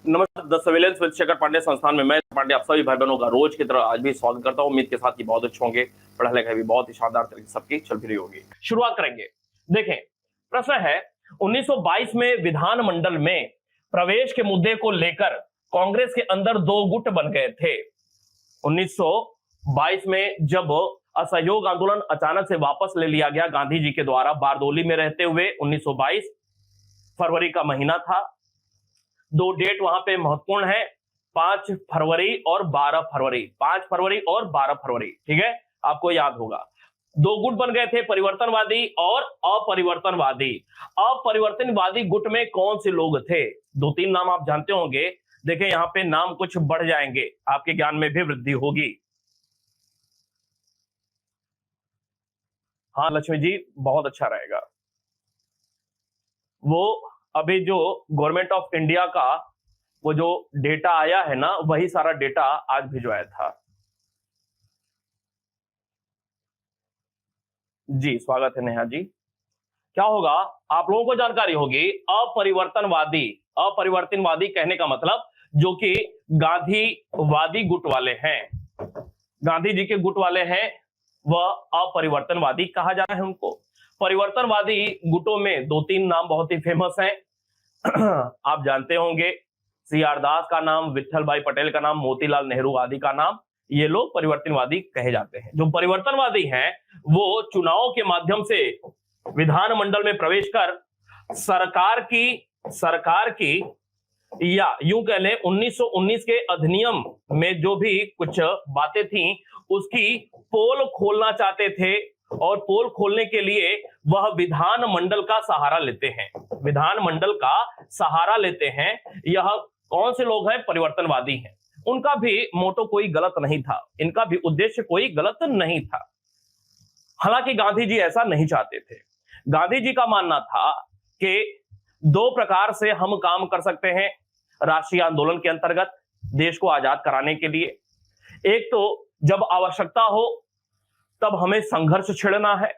नमस्कार। The surveillance with Shekhar Pandey संस्थान में मैं पांडे आप सभी भाई बहनों का रोज की तरह आज भी स्वागत करता हूं। उम्मीद के साथ ही बहुत अच्छे होंगे, पढ़ाई लिखाई भी बहुत ही शानदार तरीके से सबकी चल रही होगी। शुरुआत करेंगे। देखें, प्रश्न है 1922 में विधानमंडल में प्रवेश के मुद्दे को लेकर कांग्रेस के अंदर दो गुट बन गए थे। 1922 में जब असहयोग आंदोलन अचानक से वापस ले लिया गया गांधी जी के द्वारा बारदोली में रहते हुए, 1922 फरवरी का महीना था। दो डेट वहां पे महत्वपूर्ण है, 5 फरवरी और 12 फरवरी। 5 फरवरी और 12 फरवरी, ठीक है, आपको याद होगा। दो गुट बन गए थे, परिवर्तनवादी और अपरिवर्तनवादी। अपरिवर्तनवादी गुट में कौन से लोग थे? 2-3 नाम आप जानते होंगे। देखें, यहां पे नाम कुछ बढ़ जाएंगे, आपके ज्ञान में भी वृद्धि होगी। हाँ लक्ष्मी जी, बहुत अच्छा रहेगा। वो अभी जो गवर्नमेंट ऑफ इंडिया का वो जो डेटा आया है ना, वही सारा डेटा आज भिजवाया था। जी स्वागत है नेहा जी। क्या होगा, आप लोगों को जानकारी होगी, अपरिवर्तनवादी। अपरिवर्तनवादी कहने का मतलब जो कि गांधीवादी गुट वाले हैं, गांधी जी के गुट वाले हैं, वह अपरिवर्तनवादी कहा जाता है उनको। परिवर्तनवादी गुटों में 2-3 नाम बहुत ही फेमस हैं। आप जानते होंगे, CR दास का नाम, विट्ठल भाई पटेल का नाम, मोतीलाल नेहरू आदि का नाम। ये लोग परिवर्तनवादी कहे जाते हैं। जो परिवर्तनवादी हैं वो चुनाव के माध्यम से विधानमंडल में प्रवेश कर सरकार की या यूं कह लें 1919 के अधिनियम में जो भी कुछ बातें थी उसकी पोल खोलना चाहते थे, और पोल खोलने के लिए वह विधानमंडल का सहारा लेते हैं। विधानमंडल का सहारा लेते हैं। यह कौन से लोग हैं? परिवर्तनवादी हैं। उनका भी मोटो कोई गलत नहीं था, इनका भी उद्देश्य कोई गलत नहीं था। हालांकि गांधी जी ऐसा नहीं चाहते थे। गांधी जी का मानना था कि 2 प्रकार से हम काम कर सकते हैं राष्ट्रीय आंदोलन के अंतर्गत देश को आजाद कराने के लिए। एक तो जब आवश्यकता हो तब हमें संघर्ष छेड़ना है,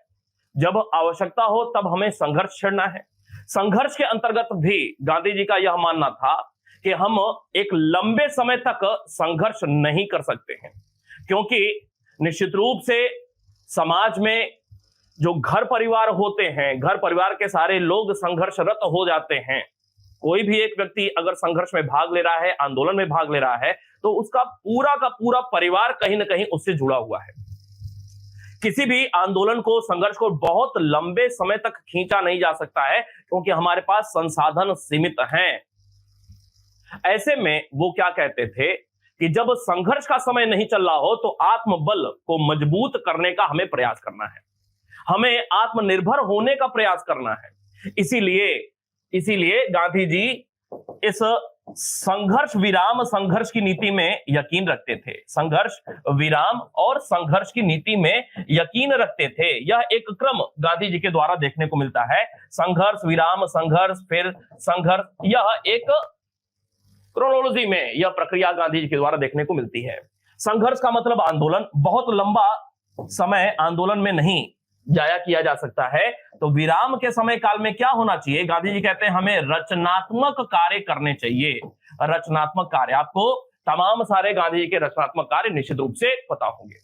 जब आवश्यकता हो तब हमें संघर्ष छेड़ना है। संघर्ष के अंतर्गत भी गांधी जी का यह मानना था कि हम एक लंबे समय तक संघर्ष नहीं कर सकते हैं, क्योंकि निश्चित रूप से समाज में जो घर परिवार होते हैं, घर परिवार के सारे लोग संघर्षरत हो जाते हैं। कोई भी एक व्यक्ति अगर संघर्ष में भाग ले रहा है, आंदोलन में भाग ले रहा है, तो उसका पूरा का पूरा परिवार कहीं ना कहीं उससे जुड़ा हुआ है। किसी भी आंदोलन को, संघर्ष को बहुत लंबे समय तक खींचा नहीं जा सकता है, क्योंकि हमारे पास संसाधन सीमित हैं। ऐसे में वो क्या कहते थे कि जब संघर्ष का समय नहीं चल रहा हो तो आत्मबल को मजबूत करने का हमें प्रयास करना है, हमें आत्मनिर्भर होने का प्रयास करना है। इसीलिए गांधी जी इस संघर्ष विराम संघर्ष की नीति में यकीन रखते थे। संघर्ष विराम और संघर्ष की नीति में यकीन रखते थे। यह एक क्रम गांधी जी के द्वारा देखने को मिलता है। संघर्ष विराम संघर्ष फिर संघर्ष, यह एक क्रोनोलॉजी में यह प्रक्रिया गांधी जी के द्वारा देखने को मिलती है। संघर्ष का मतलब आंदोलन, बहुत लंबा समय आंदोलन में नहीं जाया किया जा सकता है। तो विराम के समय काल में क्या होना चाहिए? गांधी जी कहते हैं हमें रचनात्मक कार्य करने चाहिए। रचनात्मक कार्य, आपको तमाम सारे गांधी जी के रचनात्मक कार्य निश्चित रूप से पता होंगे।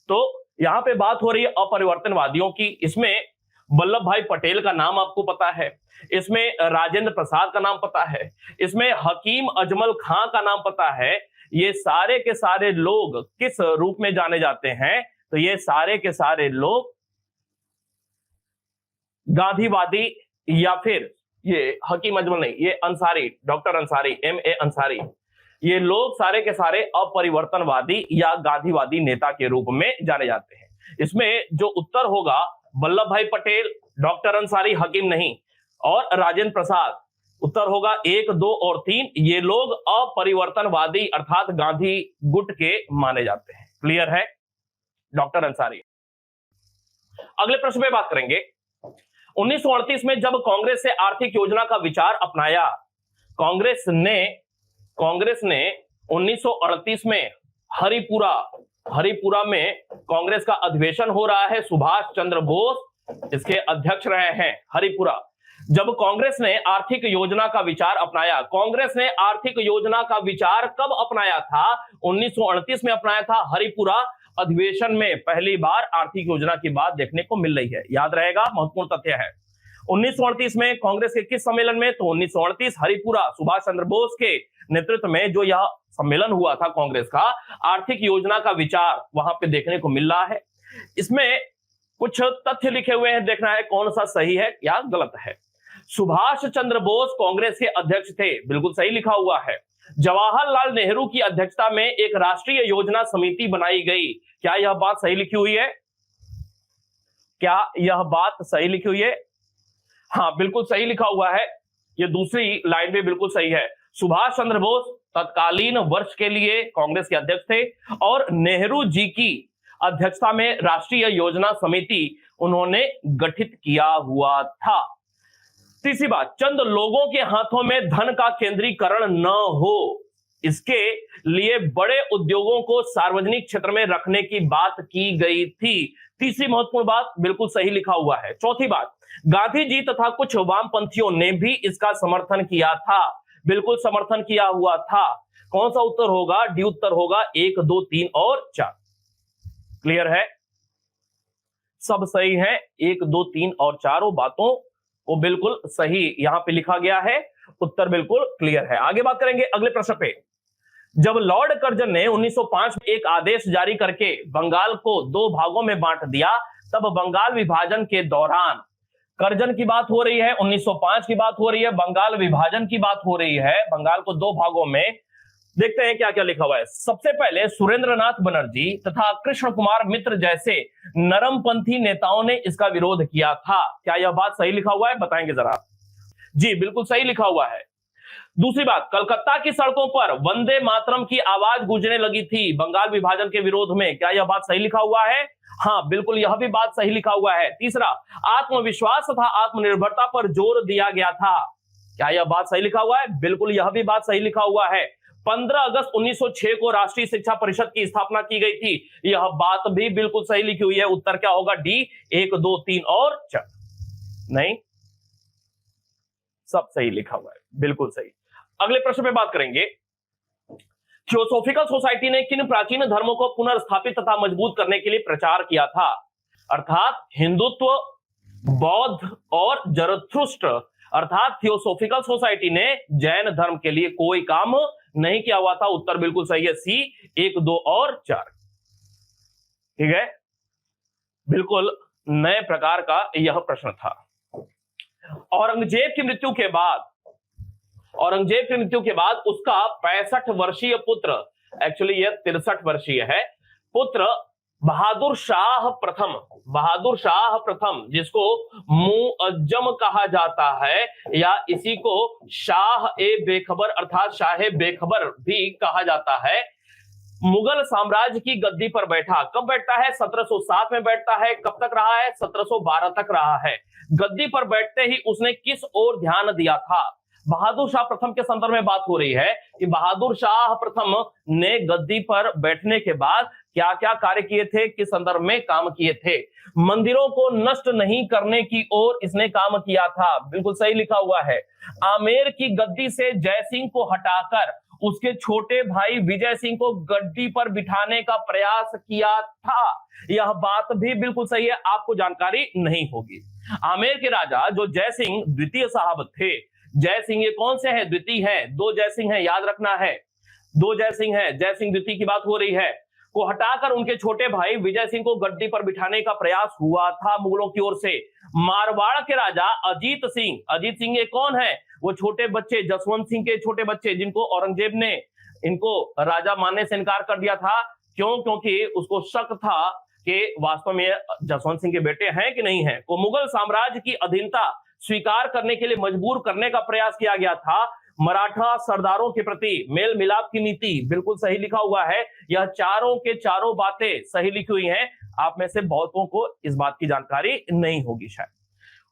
तो यहां पे बात हो रही है अपरिवर्तनवादियों की। इसमें वल्लभ भाई पटेल का नाम आपको पता है, इसमें राजेंद्र प्रसाद का नाम पता है, इसमें हकीम अजमल खां का नाम पता है। ये सारे के सारे लोग किस रूप में जाने जाते हैं? तो ये सारे के सारे लोग गांधीवादी, या फिर ये हकीम अजमल नहीं, ये अंसारी, डॉक्टर अंसारी, MA अंसारी, ये लोग सारे के सारे अपरिवर्तनवादी या गांधीवादी नेता के रूप में जाने जाते हैं। इसमें जो उत्तर होगा, वल्लभ भाई पटेल, डॉक्टर अंसारी, हकीम नहीं, और राजेंद्र प्रसाद, उत्तर होगा 1, 2 और 3। ये लोग अपरिवर्तनवादी अर्थात गांधी गुट के माने जाते हैं। क्लियर है? डॉक्टर अंसारी। अगले प्रश्न में बात करेंगे। 1938 में जब कांग्रेस से आर्थिक योजना का विचार अपनाया, कांग्रेस ने 1938 में हरिपुरा में कांग्रेस का अधिवेशन हो रहा है। सुभाष चंद्र बोस इसके अध्यक्ष रहे हैं। हरिपुरा जब कांग्रेस ने आर्थिक योजना का विचार अपनाया। कांग्रेस ने आर्थिक योजना का विचार कब अपनाया था? 1938 में अपनाया था। हरिपुरा अधिवेशन में पहली बार आर्थिक योजना की बात देखने को मिल रही है, याद रहेगा, महत्वपूर्ण तथ्य है। 1938 में कांग्रेस के किस सम्मेलन में? तो 1938 हरिपुरा, सुभाष चंद्र बोस के नेतृत्व में जो यह सम्मेलन हुआ था कांग्रेस का, आर्थिक योजना का विचार वहां पे देखने को मिल रहा है। इसमें कुछ तथ्य लिखे हुए हैं, देखना है कौन सा सही है या गलत है। सुभाष चंद्र बोस कांग्रेस के अध्यक्ष थे, बिल्कुल सही लिखा हुआ है। जवाहरलाल नेहरू की अध्यक्षता में एक राष्ट्रीय योजना समिति बनाई गई, क्या यह बात सही लिखी हुई है? क्या यह बात सही लिखी हुई है? हाँ, बिल्कुल सही लिखा हुआ है। यह दूसरी लाइन भी बिल्कुल सही है। सुभाष चंद्र बोस तत्कालीन वर्ष के लिए कांग्रेस के अध्यक्ष थे और नेहरू जी की अध्यक्षता में राष्ट्रीय योजना समिति उन्होंने गठित किया हुआ था। तीसरी बात, चंद लोगों के हाथों में धन का केंद्रीकरण न हो, इसके लिए बड़े उद्योगों को सार्वजनिक क्षेत्र में रखने की बात की गई थी। तीसरी महत्वपूर्ण बात, बिल्कुल सही लिखा हुआ है। चौथी बात, गांधी जी तथा कुछ वामपंथियों ने भी इसका समर्थन किया था, बिल्कुल समर्थन किया हुआ था। कौन सा उत्तर होगा? डी उत्तर होगा, 1, 2, 3 और 4। क्लियर है? सब सही है, 1, 2, 3 और चारों बातों को बिल्कुल सही यहां पे लिखा गया है। उत्तर बिल्कुल क्लियर है। आगे बात करेंगे अगले प्रश्न पे। जब लॉर्ड कर्जन ने 1905 में एक आदेश जारी करके बंगाल को 2 भागों में बांट दिया, तब बंगाल विभाजन के दौरान, कर्जन की बात हो रही है, 1905 की बात हो रही है, बंगाल विभाजन की बात हो रही है, बंगाल को 2 भागों में। देखते हैं क्या क्या लिखा हुआ है। सबसे पहले सुरेंद्रनाथ बनर्जी तथा कृष्ण कुमार मित्र जैसे नरमपंथी नेताओं ने इसका विरोध किया था। क्या यह बात सही लिखा हुआ है? बताएंगे जरा। जी, बिल्कुल सही लिखा हुआ है। दूसरी बात, कलकत्ता की सड़कों पर वंदे मातरम की आवाज गूंजने लगी थी बंगाल विभाजन के विरोध में। क्या यह बात सही लिखा हुआ है? हाँ, बिल्कुल यह भी बात सही लिखा हुआ है। तीसरा, आत्मविश्वास तथा आत्मनिर्भरता पर जोर दिया गया था। क्या यह बात सही लिखा हुआ है? बिल्कुल यह भी बात सही लिखा हुआ है। 15 अगस्त 1906 को राष्ट्रीय शिक्षा परिषद की स्थापना की गई थी, यह बात भी बिल्कुल सही लिखी हुई है। उत्तर क्या होगा? डी, 1, 2, 3 और 4। नहीं, सब सही लिखा हुआ है, बिल्कुल सही। अगले प्रश्न पे बात करेंगे। थियोसॉफिकल सोसाइटी ने किन प्राचीन धर्मों को पुनर्स्थापित तथा मजबूत करने के लिए प्रचार किया था? अर्थात हिंदुत्व, बौद्ध और जरथुस्त्र। अर्थात थियोसॉफिकल सोसाइटी ने जैन धर्म के लिए कोई काम नहीं किया हुआ था। उत्तर बिल्कुल सही है, सी, 1, 2 और 4। ठीक है, बिल्कुल नए प्रकार का यह प्रश्न था। औरंगजेब की मृत्यु के बाद उसका 65 वर्षीय पुत्र, एक्चुअली यह 63 वर्षीय है, पुत्र बहादुर शाह प्रथम, जिसको मुअज्जम कहा जाता है या इसी को शाह ए बेखबर अर्थात शाह बेखबर भी कहा जाता है, मुगल साम्राज्य की गद्दी पर बैठा। कब बैठता है? 1707 में बैठता है। कब तक रहा है? 1712 तक रहा है। गद्दी पर बैठते ही उसने किस ओर ध्यान दिया था? बहादुर शाह प्रथम के संदर्भ में बात हो रही है कि बहादुर शाह प्रथम ने गद्दी पर बैठने के बाद क्या क्या कार्य किए थे, किस संदर्भ में काम किए थे? मंदिरों को नष्ट नहीं करने की ओर इसने काम किया था, बिल्कुल सही लिखा हुआ है। आमेर की गद्दी से जय सिंह को हटाकर उसके छोटे भाई विजय सिंह को गद्दी पर बिठाने का प्रयास किया था, यह बात भी बिल्कुल सही है, आपको जानकारी नहीं होगी। आमेर के राजा जो जय सिंह द्वितीय साहब थे, जय सिंह ये कौन से हैं? द्वितीय हैं, 2 जय सिंह हैं, याद रखना है, 2 जय सिंह हैं, जय सिंह द्वितीय की बात हो रही है, को हटाकर उनके छोटे भाई विजय सिंह को गद्दी पर बिठाने का प्रयास हुआ था मुगलों की ओर से। मारवाड़ के राजा अजीत सिंह ये कौन है? वो छोटे बच्चे, जसवंत सिंह के छोटे बच्चे, जिनको औरंगजेब ने इनको राजा मानने से इनकार कर दिया था। क्यों? क्योंकि उसको शक था कि वास्तव में जसवंत सिंह के बेटे हैं कि नहीं हैं। को मुगल साम्राज्य की अधीनता स्वीकार करने के लिए मजबूर करने का प्रयास किया गया था। मराठा सरदारों के प्रति मेल मिलाप की नीति, बिल्कुल सही लिखा हुआ है। यह चारों के चारों बातें सही लिखी हुई हैं। आप में से बहुतों को इस बात की जानकारी नहीं होगी शायद।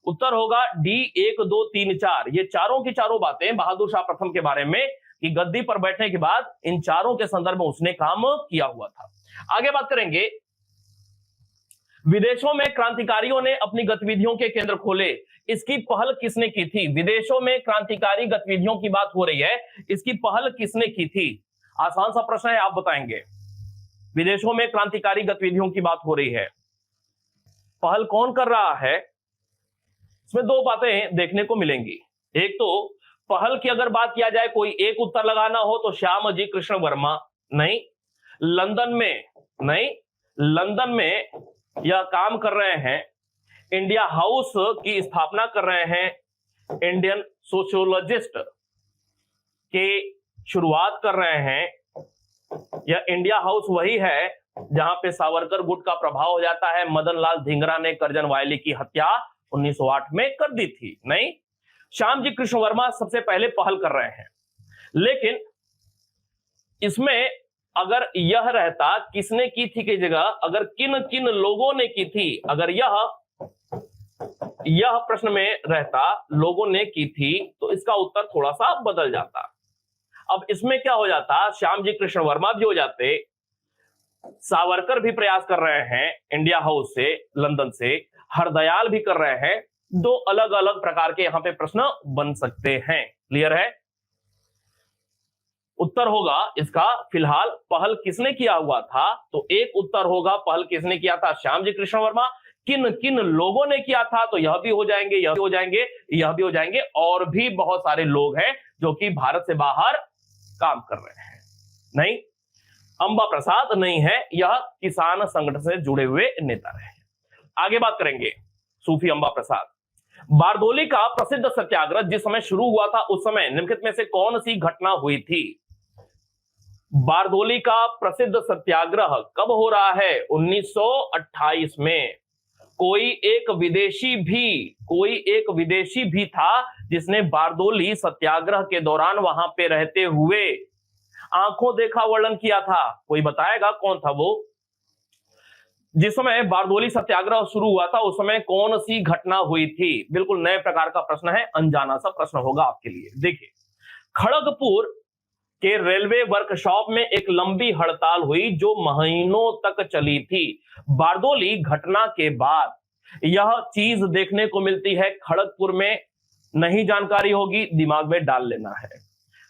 उत्तर होगा डी, 1, 2, 3, 4। ये चारों की चारों बातें बहादुर शाह प्रथम के बारे में कि गद्दी पर बैठने के बाद इन चारों के संदर्भ में उसने काम किया हुआ था। आगे बात करेंगे। विदेशों में क्रांतिकारियों ने अपनी गतिविधियों के केंद्र खोले, इसकी पहल किसने की थी? विदेशों में क्रांतिकारी गतिविधियों की बात हो रही है, इसकी पहल किसने की थी? आसान सा प्रश्न है, आप बताएंगे। विदेशों में क्रांतिकारी गतिविधियों की बात हो रही है, पहल कौन कर रहा है? इसमें दो बातें देखने को मिलेंगी। एक तो पहल की अगर बात किया जाए, कोई एक उत्तर लगाना हो तो श्याम जी कृष्ण वर्मा नहीं, लंदन में नहीं, लंदन में यह काम कर रहे हैं, इंडिया हाउस की स्थापना कर रहे हैं, इंडियन सोशियोलॉजिस्ट के शुरुआत कर रहे हैं। यह इंडिया हाउस वही है जहां पे सावरकर गुट का प्रभाव हो जाता है। मदन लाल धिंगरा ने करजन वायली की हत्या 1908 में कर दी थी। नहीं, श्याम जी कृष्ण वर्मा सबसे पहले पहल कर रहे हैं। लेकिन इसमें अगर यह रहता किसने की थी की जगह अगर किन किन लोगों ने की थी, अगर यह प्रश्न में रहता लोगों ने की थी, तो इसका उत्तर थोड़ा सा बदल जाता। अब इसमें क्या हो जाता, श्याम जी कृष्ण वर्मा भी हो जाते, सावरकर भी प्रयास कर रहे हैं इंडिया हाउस से, लंदन से, हरदयाल भी कर रहे हैं। दो अलग अलग प्रकार के यहां पे प्रश्न बन सकते हैं। क्लियर है? उत्तर होगा इसका फिलहाल पहल किसने किया हुआ था, तो एक उत्तर होगा पहल किसने किया था, श्याम जी कृष्ण वर्मा। किन किन लोगों ने किया था, तो यह भी हो जाएंगे, यह भी हो जाएंगे, यह भी हो जाएंगे, और भी बहुत सारे लोग हैं जो कि भारत से बाहर काम कर रहे हैं। नहीं, अंबा प्रसाद नहीं है, यह किसान संगठन से जुड़े हुए नेता रहे। आगे बात करेंगे सूफी अंबा प्रसाद। बारदोली का प्रसिद्ध सत्याग्रह जिस समय शुरू हुआ था, उस समय निम्नलिखित में से कौन सी घटना हुई थी? बारदोली का प्रसिद्ध सत्याग्रह कब हो रहा है? 1928 में। कोई एक विदेशी भी था जिसने बारदोली सत्याग्रह के दौरान वहां पे रहते हुए आंखों देखा वर्णन किया था। कोई बताएगा कौन था वो? जिस समय बारदोली सत्याग्रह शुरू हुआ था उस समय कौन सी घटना हुई थी? बिल्कुल नए प्रकार का प्रश्न है, अनजाना सा प्रश्न होगा आपके लिए। देखिए, खड़गपुर के रेलवे वर्कशॉप में एक लंबी हड़ताल हुई जो महीनों तक चली थी। बारदोली घटना के बाद यह चीज देखने को मिलती है। खड़गपुर में नहीं जानकारी होगी, दिमाग में डाल लेना है।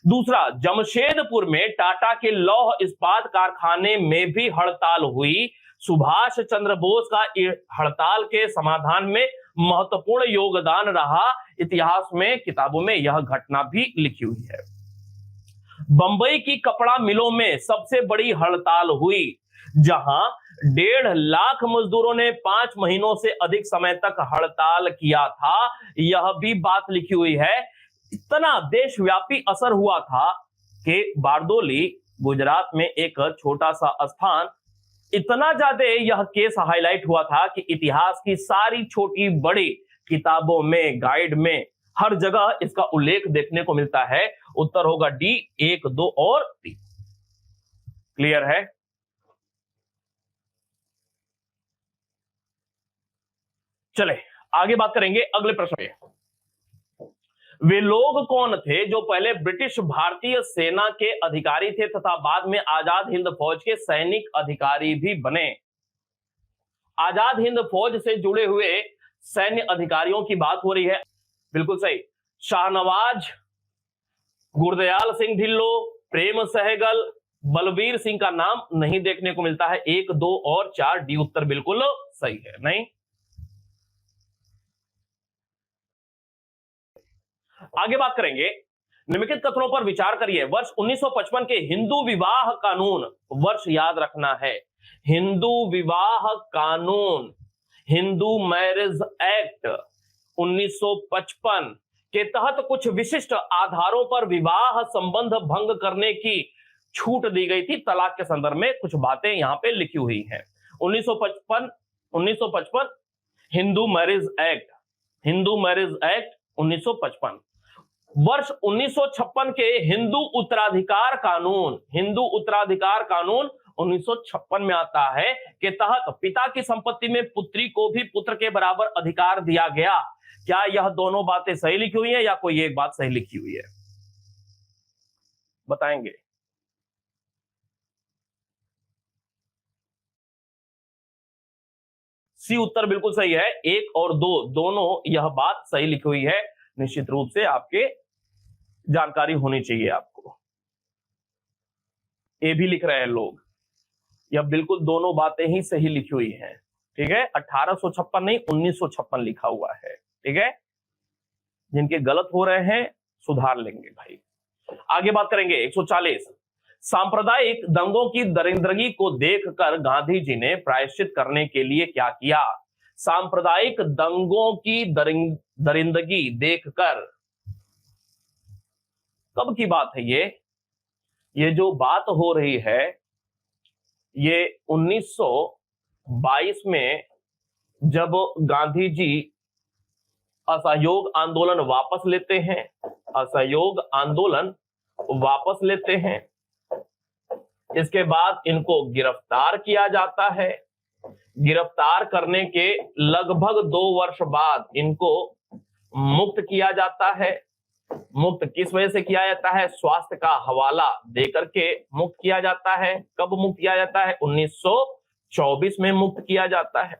दूसरा, जमशेदपुर में टाटा के लौह इस्पात कारखाने में भी हड़ताल हुई। सुभाष चंद्र बोस का हड़ताल के समाधान में महत्वपूर्ण योगदान रहा। इतिहास में, किताबों में यह घटना भी लिखी हुई है। बंबई की कपड़ा मिलों में सबसे बड़ी हड़ताल हुई, जहां 1.5 लाख मजदूरों ने 5 महीनों से अधिक समय तक हड़ताल किया था। यह भी बात लिखी हुई है। इतना देशव्यापी असर हुआ था कि बारदोली गुजरात में एक छोटा सा स्थान, इतना ज्यादा यह केस हाईलाइट हुआ था कि इतिहास की सारी छोटी बड़ी किताबों में, गाइड में, हर जगह इसका उल्लेख देखने को मिलता है। उत्तर होगा डी, 1, 2 और 3। क्लियर है? चले आगे बात करेंगे अगले प्रश्न पे। वे लोग कौन थे जो पहले ब्रिटिश भारतीय सेना के अधिकारी थे तथा बाद में आजाद हिंद फौज के सैनिक अधिकारी भी बने? आजाद हिंद फौज से जुड़े हुए सैन्य अधिकारियों की बात हो रही है। बिल्कुल सही। शाहनवाज, गुरदयाल सिंह ढिल्लो, प्रेम सहगल, बलबीर सिंह का नाम नहीं देखने को मिलता है। 1, 2 और 4, डी उत्तर बिल्कुल सही है। नहीं, आगे बात करेंगे। निम्नलिखित कथनों पर विचार करिए। वर्ष 1955 के हिंदू विवाह कानून, वर्ष याद रखना है, हिंदू विवाह कानून, हिंदू मैरिज एक्ट 1955 के तहत कुछ विशिष्ट आधारों पर विवाह संबंध भंग करने की छूट दी गई थी। तलाक के संदर्भ में कुछ बातें यहां पे लिखी हुई हैं। 1955 Hindu marriage act, Hindu marriage act 1955। वर्ष 1956 के हिंदू उत्तराधिकार कानून, हिंदू उत्तराधिकार कानून 1956 में आता है, के तहत पिता की संपत्ति में पुत्री को भी पुत्र के बराबर अधिकार दिया गया। क्या यह दोनों बातें सही लिखी हुई है या कोई एक बात सही लिखी हुई है? बताएंगे। सी उत्तर बिल्कुल सही है। 1 और 2 दोनों यह बात सही लिखी हुई है। निश्चित रूप से आपके जानकारी होनी चाहिए आपको। ए भी लिख रहे हैं लोग, यह बिल्कुल दोनों बातें ही सही लिखी हुई हैं। ठीक है, 1856 नहीं 1956 लिखा हुआ है। ठीक है, जिनके गलत हो रहे हैं सुधार लेंगे भाई। आगे बात करेंगे 140। सांप्रदायिक दंगों की दरिंदगी को देखकर गांधी जी ने प्रायश्चित करने के लिए क्या किया? सांप्रदायिक दंगों की दरिंदगी देखकर, कब की बात है ये जो बात हो रही है ये 1922 में जब गांधी जी असहयोग आंदोलन वापस लेते हैं, असहयोग आंदोलन वापस लेते हैं। इसके बाद इनको गिरफ्तार किया जाता है। गिरफ्तार करने के लगभग 2 वर्ष बाद इनको मुक्त किया जाता है। मुक्त किस वजह से किया जाता है? स्वास्थ्य का हवाला देकर के मुक्त किया जाता है। कब मुक्त किया जाता है? 1924 में मुक्त किया जाता है।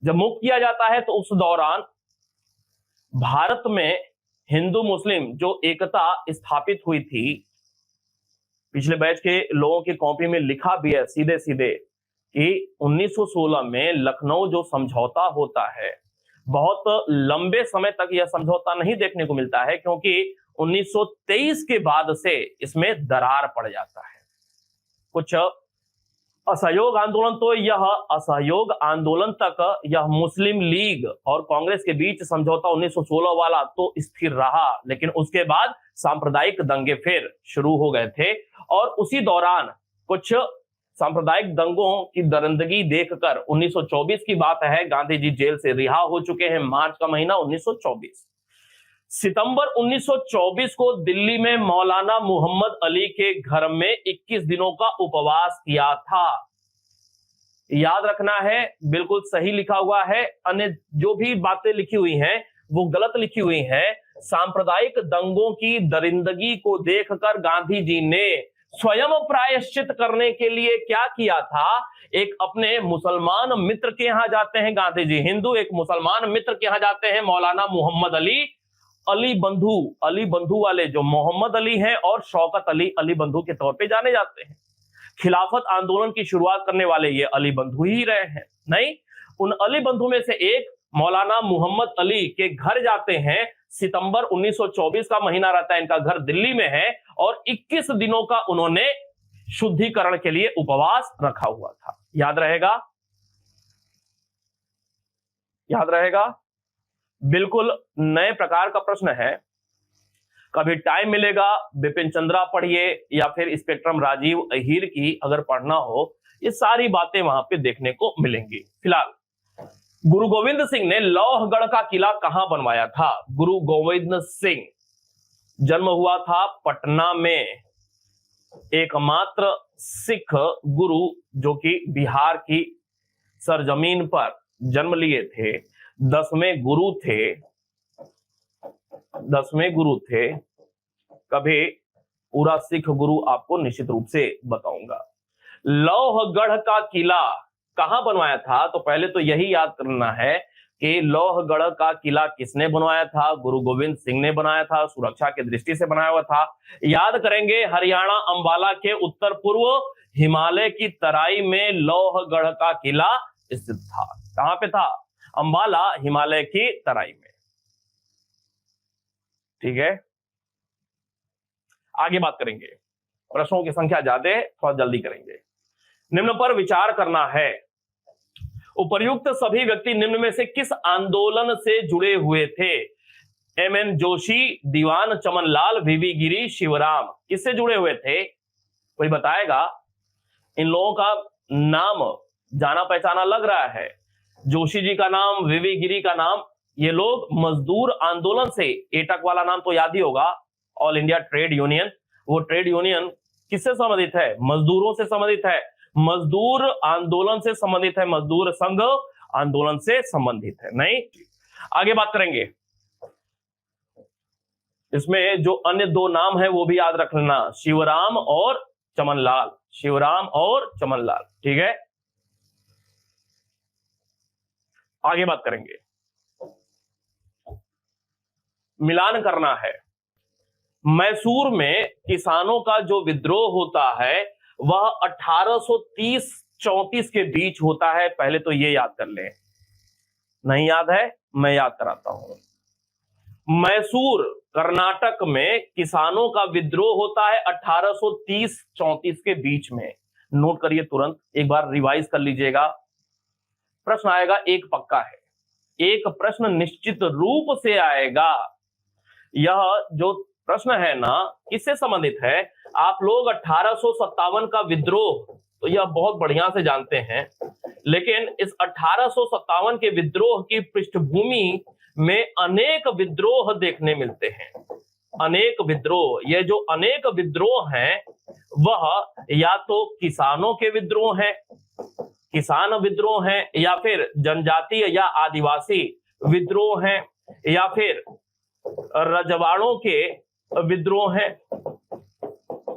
जब मुक्त किया जाता है तो उस दौरान भारत में हिंदू मुस्लिम जो एकता स्थापित हुई थी, पिछले बैच के लोगों की कॉपी में लिखा भी है सीधे सीधे कि 1916 में लखनऊ जो समझौता होता है, बहुत लंबे समय तक यह समझौता नहीं देखने को मिलता है क्योंकि 1923 के बाद से इसमें दरार पड़ जाता है। कुछ असहयोग आंदोलन, तो यह असहयोग आंदोलन तक यह मुस्लिम लीग और कांग्रेस के बीच समझौता 1916 वाला तो स्थिर रहा, लेकिन उसके बाद सांप्रदायिक दंगे फिर शुरू हो गए थे। और उसी दौरान कुछ सांप्रदायिक दंगों की दरिंदगी देखकर 1924 की बात है, गांधी जी जेल से रिहा हो चुके हैं। मार्च का महीना 1924। सितंबर 1924 को दिल्ली में मौलाना मोहम्मद अली के घर में 21 दिनों का उपवास किया था। याद रखना है, बिल्कुल सही लिखा हुआ है। अन्य जो भी बातें लिखी हुई हैं वो गलत लिखी हुई हैं। सांप्रदायिक दंगों की दरिंदगी को देखकर गांधी जी ने स्वयं प्रायश्चित करने के लिए क्या किया था? एक अपने मुसलमान मित्र के यहां जाते हैं गांधी जी, हिंदू एक मुसलमान मित्र के यहां जाते हैं, मौलाना मोहम्मद अली, अली बंधु वाले जो मोहम्मद अली हैं और शौकत अली, अली बंधु के तौर पे जाने जाते हैं। खिलाफत आंदोलन की शुरुआत करने वाले ये अली बंधु ही रहे हैं। नहीं, उन अली बंधु में से एक मौलाना मोहम्मद अली के घर जाते हैं। सितंबर 1924 का महीना रहता है, इनका घर दिल्ली में है और 21 दिनों का उन्होंने शुद्धिकरण के लिए उपवास रखा हुआ था। याद रहेगा? याद रहेगा? बिल्कुल नए प्रकार का प्रश्न है। कभी टाइम मिलेगा बिपिन चंद्रा पढ़िए या फिर स्पेक्ट्रम राजीव अहीर की अगर पढ़ना हो, ये सारी बातें वहां पे देखने को मिलेंगी। फिलहाल गुरु गोविंद सिंह ने लौहगढ़ का किला कहां बनवाया था? गुरु गोविंद सिंह जन्म हुआ था पटना में। एकमात्र सिख गुरु जो कि बिहार की सरजमीन पर जन्म लिए थे, 10वें गुरु थे। कभी पूरा सिख गुरु आपको निश्चित रूप से बताऊंगा। लौहगढ़ का किला कहां बनवाया था? तो पहले तो यही याद करना है कि लौहगढ़ का किला किसने बनवाया था? गुरु गोविंद सिंह ने बनाया था। सुरक्षा की दृष्टि से बनाया हुआ था। याद करेंगे, हरियाणा अंबाला के उत्तर पूर्व हिमालय की तराई में लौहगढ़ का किला स्थित था। कहां पे था? अंबाला, हिमालय की तराई में। ठीक है, आगे बात करेंगे। प्रश्नों की संख्या ज्यादा है, थोड़ा जल्दी करेंगे। निम्न पर विचार करना है। उपर्युक्त सभी व्यक्ति निम्न में से किस आंदोलन से जुड़े हुए थे? एमएन जोशी, दीवान चमनलाल, वीवी गिरी, शिवराम। किससे जुड़े हुए थे? कोई बताएगा? इन लोगों का नाम जाना पहचाना लग रहा है। जोशी जी का नाम, वीवी गिरी का नाम, ये लोग मजदूर आंदोलन से, एटक वाला नाम तो याद ही होगा, ऑल इंडिया ट्रेड यूनियन। वो ट्रेड यूनियन किससे संबंधित है? मजदूरों से संबंधित है, मजदूर आंदोलन से संबंधित है, मजदूर संघ आंदोलन से संबंधित है। नहीं, आगे बात करेंगे। इसमें जो अन्य 2 नाम है वो भी याद रख लेना, शिवराम और चमनलाल। शिवराम और चमनलाल। ठीक है, आगे बात करेंगे, मिलान करना है। मैसूर में किसानों का जो विद्रोह होता है वह 1830-34 के बीच होता है। पहले तो ये याद कर लें, नहीं याद है मैं याद कराता हूं। मैसूर कर्नाटक में किसानों का विद्रोह होता है 1830-34 के बीच में। नोट करिए, तुरंत एक बार रिवाइज कर लीजिएगा। प्रश्न आएगा, एक पक्का है, एक प्रश्न निश्चित रूप से आएगा। यह जो प्रश्न है ना, किससे संबंधित है? आप लोग 1857 का विद्रोह तो यह बहुत बढ़िया से जानते हैं, लेकिन इस 1857 के विद्रोह की पृष्ठभूमि में अनेक विद्रोह देखने मिलते हैं। अनेक विद्रोह, ये जो अनेक विद्रोह हैं वह या तो किसानों के विद्रोह हैं, किसान विद्रोह हैं, या फिर जनजातीय या आदिवासी विद्रोह हैं, या फिर रजवाड़ों के विद्रोह हैं,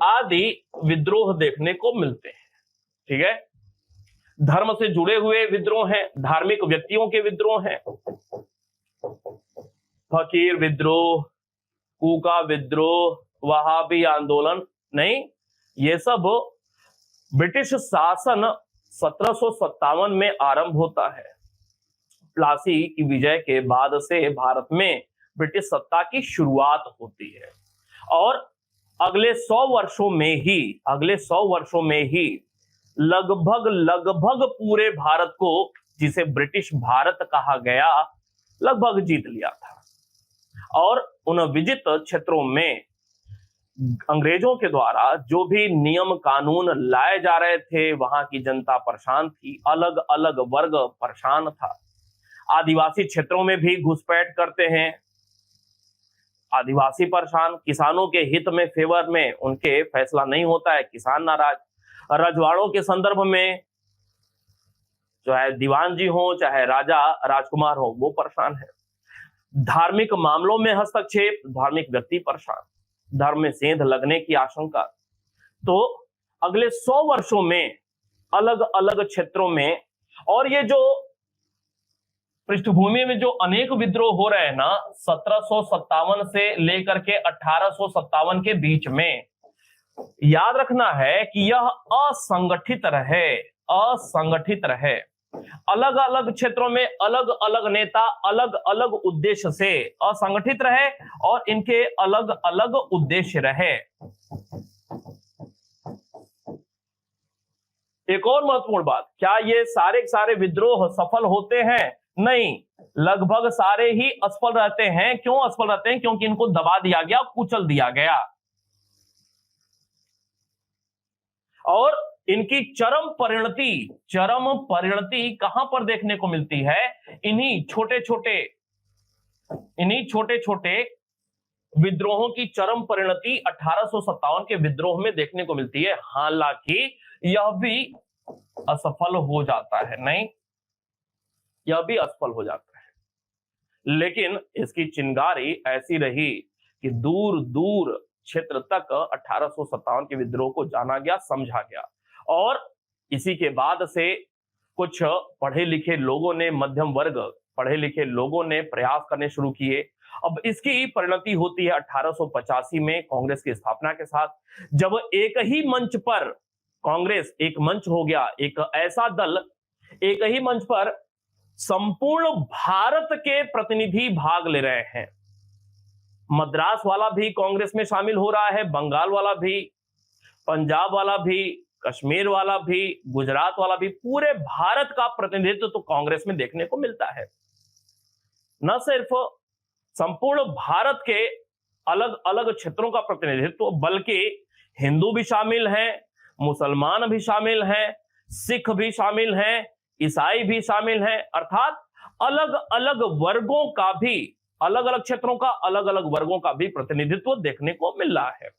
आदि विद्रोह देखने को मिलते हैं। ठीक है, धर्म से जुड़े हुए विद्रोह हैं, धार्मिक व्यक्तियों के विद्रोह हैं, फकीर विद्रोह, कूका विद्रोह, वहाबी आंदोलन नहीं, ये सब ब्रिटिश शासन 1757 में आरंभ होता है। प्लासी की विजय के बाद से भारत में ब्रिटिश सत्ता की शुरुआत होती है, और अगले 100 वर्षों में ही लगभग पूरे भारत को, जिसे ब्रिटिश भारत कहा गया, लगभग जीत लिया था। और उन विजित क्षेत्रों में अंग्रेजों के द्वारा जो भी नियम कानून लाए जा रहे थे, वहां की जनता परेशान थी, अलग अलग वर्ग परेशान था। आदिवासी क्षेत्रों में भी घुसपैठ करते हैं, आदिवासी परेशान, किसानों के हित में, फेवर में उनके फैसला नहीं होता है, किसान नाराज। रजवाड़ों के संदर्भ में चाहे दीवान जी हो, चाहे राजा राजकुमार हो, वो परेशान है। धार्मिक मामलों में हस्तक्षेप, धार्मिक व्यक्ति परेशान, धर्म में सेंध लगने की आशंका। तो अगले 100 वर्षों में अलग अलग क्षेत्रों में, और ये जो पृष्ठभूमि में जो अनेक विद्रोह हो रहे हैं ना, 1757 से लेकर के 1857 के बीच में, याद रखना है कि यह असंगठित रहे। अलग अलग क्षेत्रों में अलग अलग नेता अलग अलग उद्देश्य से असंगठित रहे, और इनके अलग अलग उद्देश्य रहे। एक और महत्वपूर्ण बात, क्या ये सारे विद्रोह सफल होते हैं? नहीं, लगभग सारे ही असफल रहते हैं। क्यों असफल रहते हैं? क्योंकि इनको दबा दिया गया, कुचल दिया गया, और इनकी चरम परिणति कहां पर देखने को मिलती है? इन्हीं छोटे छोटे विद्रोहों की चरम परिणति 1857 के विद्रोह में देखने को मिलती है। हालांकि यह भी असफल हो जाता है, नहीं, यह भी असफल हो जाता है, लेकिन इसकी चिंगारी ऐसी रही कि दूर दूर क्षेत्र तक 1857 के विद्रोह को जाना गया, समझा गया। और इसी के बाद से कुछ पढ़े लिखे लोगों ने, मध्यम वर्ग पढ़े लिखे लोगों ने प्रयास करने शुरू किए। अब इसकी परिणति होती है 1885 में कांग्रेस की स्थापना के साथ, जब एक ही मंच पर कांग्रेस, एक मंच हो गया, एक ऐसा दल, एक ही मंच पर संपूर्ण भारत के प्रतिनिधि भाग ले रहे हैं। मद्रास वाला भी कांग्रेस में शामिल हो रहा है, बंगाल वाला भी, पंजाब वाला भी, कश्मीर वाला भी, गुजरात वाला भी, पूरे भारत का प्रतिनिधित्व तो कांग्रेस में देखने को मिलता है। न सिर्फ संपूर्ण भारत के अलग अलग क्षेत्रों का प्रतिनिधित्व, बल्कि हिंदू भी शामिल हैं, मुसलमान भी शामिल हैं, सिख भी शामिल हैं, ईसाई भी शामिल हैं, अर्थात अलग अलग वर्गों का भी, अलग अलग क्षेत्रों का, अलग अलग वर्गों का भी प्रतिनिधित्व देखने को मिल रहा है।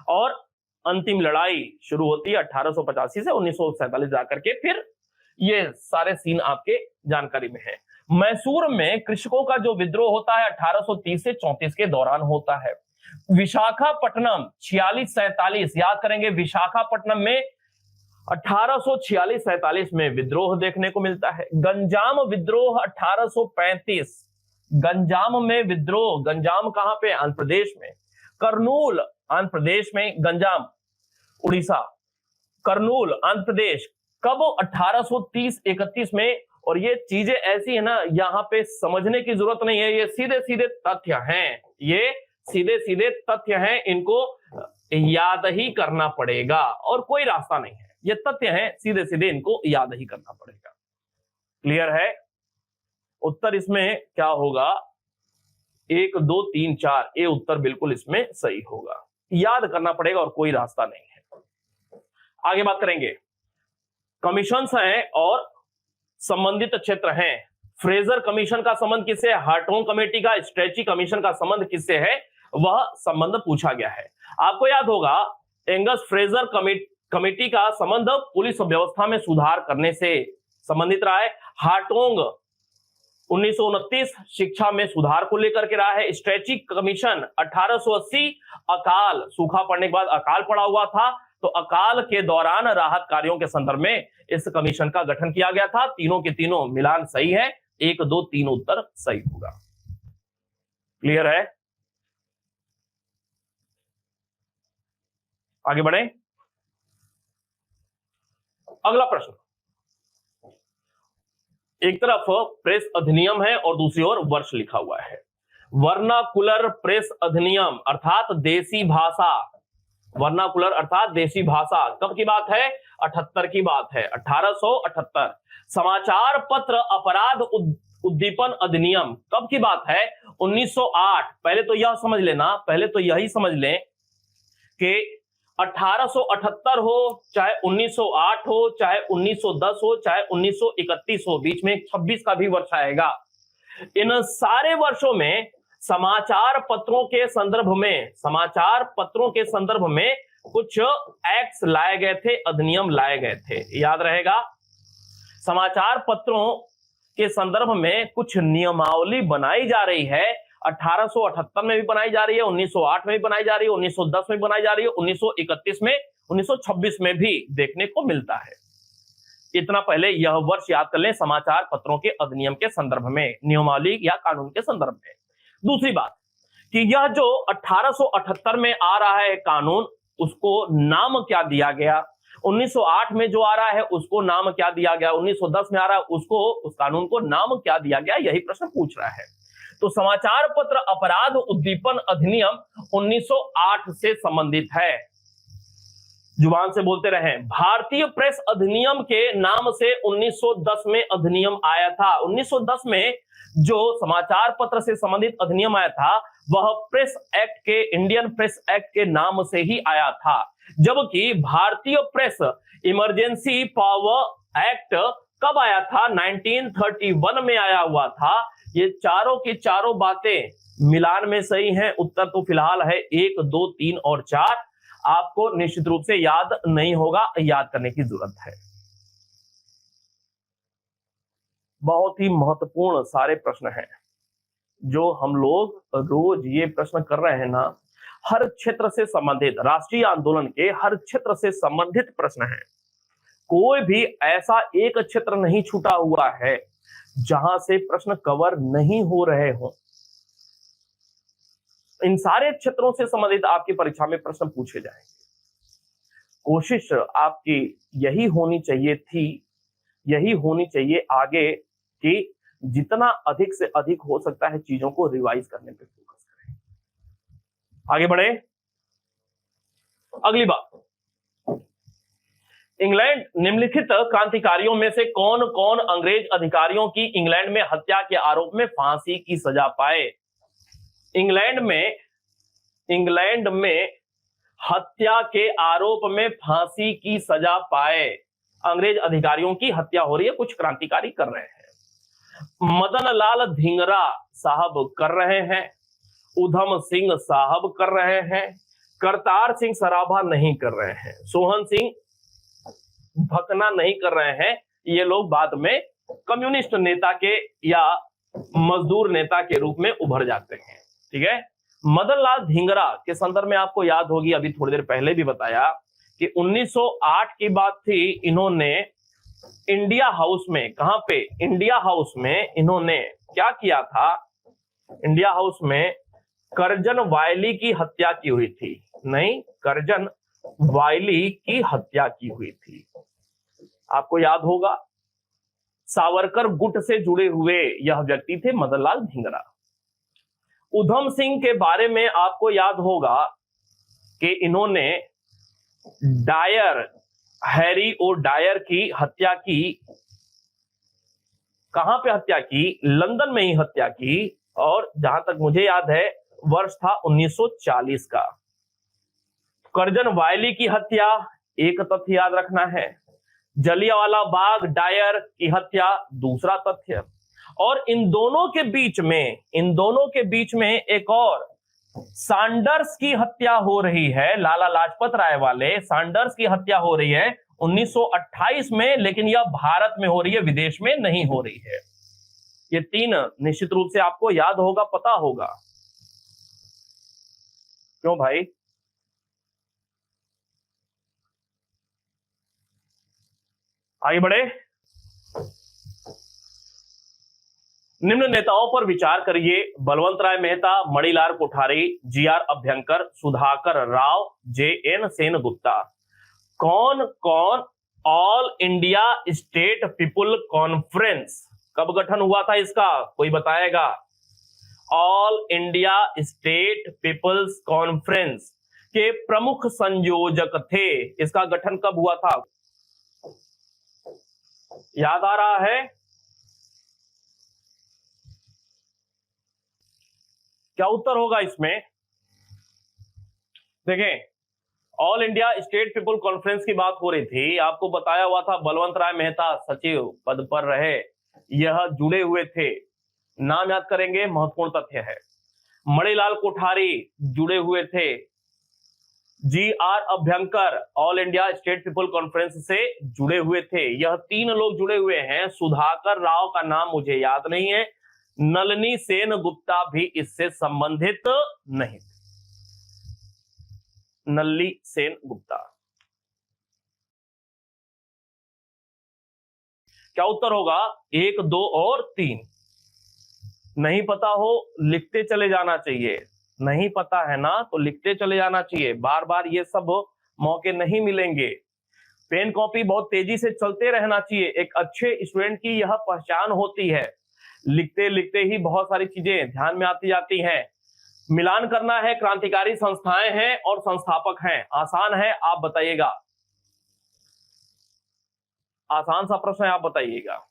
और अंतिम लड़ाई शुरू होती है 1885 से 1947 जाकर के, फिर ये सारे सीन आपके जानकारी में है। मैसूर में कृषकों का जो विद्रोह होता है 1830 से 34 के दौरान होता है। विशाखापट्टनम 46-47, याद करेंगे, विशाखापट्टनम में 1846-47 में विद्रोह देखने को मिलता है। गंजाम विद्रोह 1835, गंजाम में विद्रोह, गंजाम कहां पे? आंध्र प्रदेश में। करनूल आंध्र प्रदेश में, गंजाम उड़ीसा, करनूल आंध्र प्रदेश, कब? 1830-31 में। और ये चीजें ऐसी है ना, यहां पे समझने की जरूरत नहीं है, ये सीधे सीधे तथ्य हैं, ये सीधे सीधे तथ्य हैं, इनको याद ही करना पड़ेगा और कोई रास्ता नहीं है, ये तथ्य हैं, सीधे सीधे इनको याद ही करना पड़ेगा। क्लियर है? उत्तर इसमें क्या होगा? 1 2 3 4, ये उत्तर बिल्कुल इसमें सही होगा, याद करना पड़ेगा और कोई रास्ता नहीं है। आगे बात करेंगे, कमीशंस हैं और संबंधित क्षेत्र हैं। फ्रेजर कमीशन का संबंध किससे है? हार्टोग कमेटी का। स्ट्रेची कमीशन का संबंध किससे है? वह संबंध पूछा गया है। आपको याद होगा, एंगस फ्रेजर कमेटी का संबंध पुलिस व्यवस्था में सुधार करने से संबंधित रहा है। हार्टोग 1929 शिक्षा में सुधार को लेकर के रहा है। स्ट्रेची कमीशन 1880 अकाल, सूखा पड़ने के बाद अकाल पड़ा हुआ था, तो अकाल के दौरान राहत कार्यों के संदर्भ में इस कमीशन का गठन किया गया था। तीनों के तीनों मिलान सही है, 1 2 3 उत्तर सही होगा। क्लियर है? आगे बढ़े, अगला प्रश्न। एक तरफ प्रेस अधिनियम है और दूसरी ओर वर्ष लिखा हुआ है। वर्नाकुलर प्रेस अधिनियम अर्थात देसी भाषा, वर्नाकुलर अर्थात देसी भाषा, कब की बात है? 78 की बात है, 1878। समाचार पत्र अपराध उद्दीपन अधिनियम कब की बात है? 1908। पहले तो यह समझ लेना, पहले तो यही समझ लें कि 1878 हो, चाहे 1908 हो, चाहे 1910 हो, चाहे 1931 हो, बीच में 26 का भी वर्ष आएगा। इन सारे वर्षों में समाचार पत्रों के संदर्भ में, समाचार पत्रों के संदर्भ में कुछ एक्ट्स लाए गए थे, अधिनियम लाए गए थे, याद रहेगा। समाचार पत्रों के संदर्भ में कुछ नियमावली बनाई जा रही है। 1878 में भी बनाई जा रही है, 1908 में भी बनाई जा रही है, 1910 में भी बनाई जा रही है, 1931 में, 1926 में भी देखने को मिलता है। इतना पहले यह वर्ष याद कर लें, समाचार पत्रों के अधिनियम के संदर्भ में, नियमावली या कानून के संदर्भ में। दूसरी बात कि यह जो 1878 में आ रहा है कानून, उसको नाम क्या दिया गया? 1908 में जो आ रहा है उसको नाम क्या दिया गया? 1910 में आ रहा है उसको, उस कानून को नाम क्या दिया गया? यही प्रश्न पूछ रहा है। तो समाचार पत्र अपराध उद्दीपन अधिनियम 1908 से संबंधित है। जुबान से बोलते रहे। भारतीय प्रेस अधिनियम के नाम से 1910 में अधिनियम आया था। 1910 में जो समाचार पत्र से संबंधित अधिनियम आया था वह प्रेस एक्ट के, इंडियन प्रेस एक्ट के नाम से ही आया था, जबकि भारतीय प्रेस इमरजेंसी पावर एक्ट कब आया था? 1931 में आया हुआ था। ये चारों की चारों बातें मिलान में सही हैं। उत्तर तो फिलहाल है 1 2 3 और 4। आपको निश्चित रूप से याद नहीं होगा, याद करने की जरूरत है। बहुत ही महत्वपूर्ण सारे प्रश्न हैं जो हम लोग रोज ये प्रश्न कर रहे हैं ना, हर क्षेत्र से संबंधित, राष्ट्रीय आंदोलन के हर क्षेत्र से संबंधित प्रश्न है। कोई भी ऐसा एक क्षेत्र नहीं छूटा हुआ है जहां से प्रश्न कवर नहीं हो रहे हों। इन सारे क्षेत्रों से संबंधित आपकी परीक्षा में प्रश्न पूछे जाएंगे। कोशिश आपकी यही होनी चाहिए थी, यही होनी चाहिए आगे, कि जितना अधिक से अधिक हो सकता है चीजों को रिवाइज करने पे फोकस करें। आगे बढ़े, अगली बात। इंग्लैंड निम्नलिखित क्रांतिकारियों में से कौन कौन अंग्रेज अधिकारियों की इंग्लैंड में हत्या के आरोप में फांसी की सजा पाए? इंग्लैंड में हत्या के आरोप में फांसी की सजा पाए अंग्रेज अधिकारियों की हत्या हो रही है, कुछ क्रांतिकारी कर रहे हैं। मदन लाल धिंगरा साहब कर रहे हैं, उधम सिंह साहब कर रहे हैं, करतार सिंह सराभा नहीं कर रहे हैं, सोहन सिंह भकना नहीं कर रहे हैं। ये लोग बाद में कम्युनिस्ट नेता के या मजदूर नेता के रूप में उभर जाते हैं। ठीक है। मदन लाल धिंगरा के संदर्भ में आपको याद होगी, अभी थोड़ी देर पहले भी बताया कि 1908 की बात थी, इन्होंने इंडिया हाउस में, कहां पे, इंडिया हाउस में इन्होंने क्या किया था, इंडिया हाउस में करजन वायली की हत्या की हुई थी। नहीं, करजन वायली की हत्या की हुई थी। आपको याद होगा, सावरकर गुट से जुड़े हुए यह व्यक्ति थे मदनलाल धिंगरा। उधम सिंह के बारे में आपको याद होगा कि इन्होंने डायर, हैरी और डायर की हत्या की। कहां पे हत्या की? लंदन में ही हत्या की, और जहां तक मुझे याद है वर्ष था 1940 का। करजन वायली की हत्या, एक तथ्य याद रखना है। जलियांवाला बाग डायर की हत्या, दूसरा तथ्य। और इन दोनों के बीच में एक और सैंडर्स की हत्या हो रही है, लाला लाजपत राय वाले सैंडर्स की हत्या हो रही है 1928 में, लेकिन यह भारत में हो रही है, विदेश में नहीं हो रही है। ये तीन निश्चित रूप से आपको याद होगा, पता होगा। क्यों भाई? आगे बढ़े। निम्न नेताओं पर विचार करिए: बलवंत राय मेहता, मणिलाल कोठारी, जी.आर. अभ्यंकर, सुधाकर राव, जे.एन. सेनगुप्ता। कौन कौन all India state people conference कब गठन हुआ था इसका? कोई बताएगा? All India state peoples conference के प्रमुख संयोजक थे। इसका गठन कब हुआ था? याद आ रहा है? क्या उत्तर होगा इसमें? देखें, all India state people conference की बात हो रही थी, आपको बताया हुआ था बलवंत राय मेहता सचिव पद पर रहे, यह जुड़े हुए थे। नाम याद करेंगे, महत्वपूर्ण तथ्य है। मणिलाल कोठारी जुड़े हुए थे। G.R.. Abhyankar all India state people conference से जुड़े हुए थे। यह तीन लोग जुड़े हुए हैं। सुधाकर राव का नाम मुझे याद नहीं है। नलिनी सेनगुप्ता भी इससे संबंधित नहीं। नलिनी सेनगुप्ता। क्या उत्तर होगा? 1, 2 और 3। नहीं पता हो लिखते चले जाना चाहिए। नहीं पता है ना तो लिखते चले जाना चाहिए। बार बार ये सब मौके नहीं मिलेंगे। पेन कॉपी बहुत तेजी से चलते रहना चाहिए। एक अच्छे स्टूडेंट की यह पहचान होती है। लिखते लिखते ही बहुत सारी चीजें ध्यान में आती जाती हैं। मिलान करना है, क्रांतिकारी संस्थाएं हैं और संस्थापक हैं। आसान है, आप बताइएगा। आसान सा प्रश्न है, आप बताइएगा।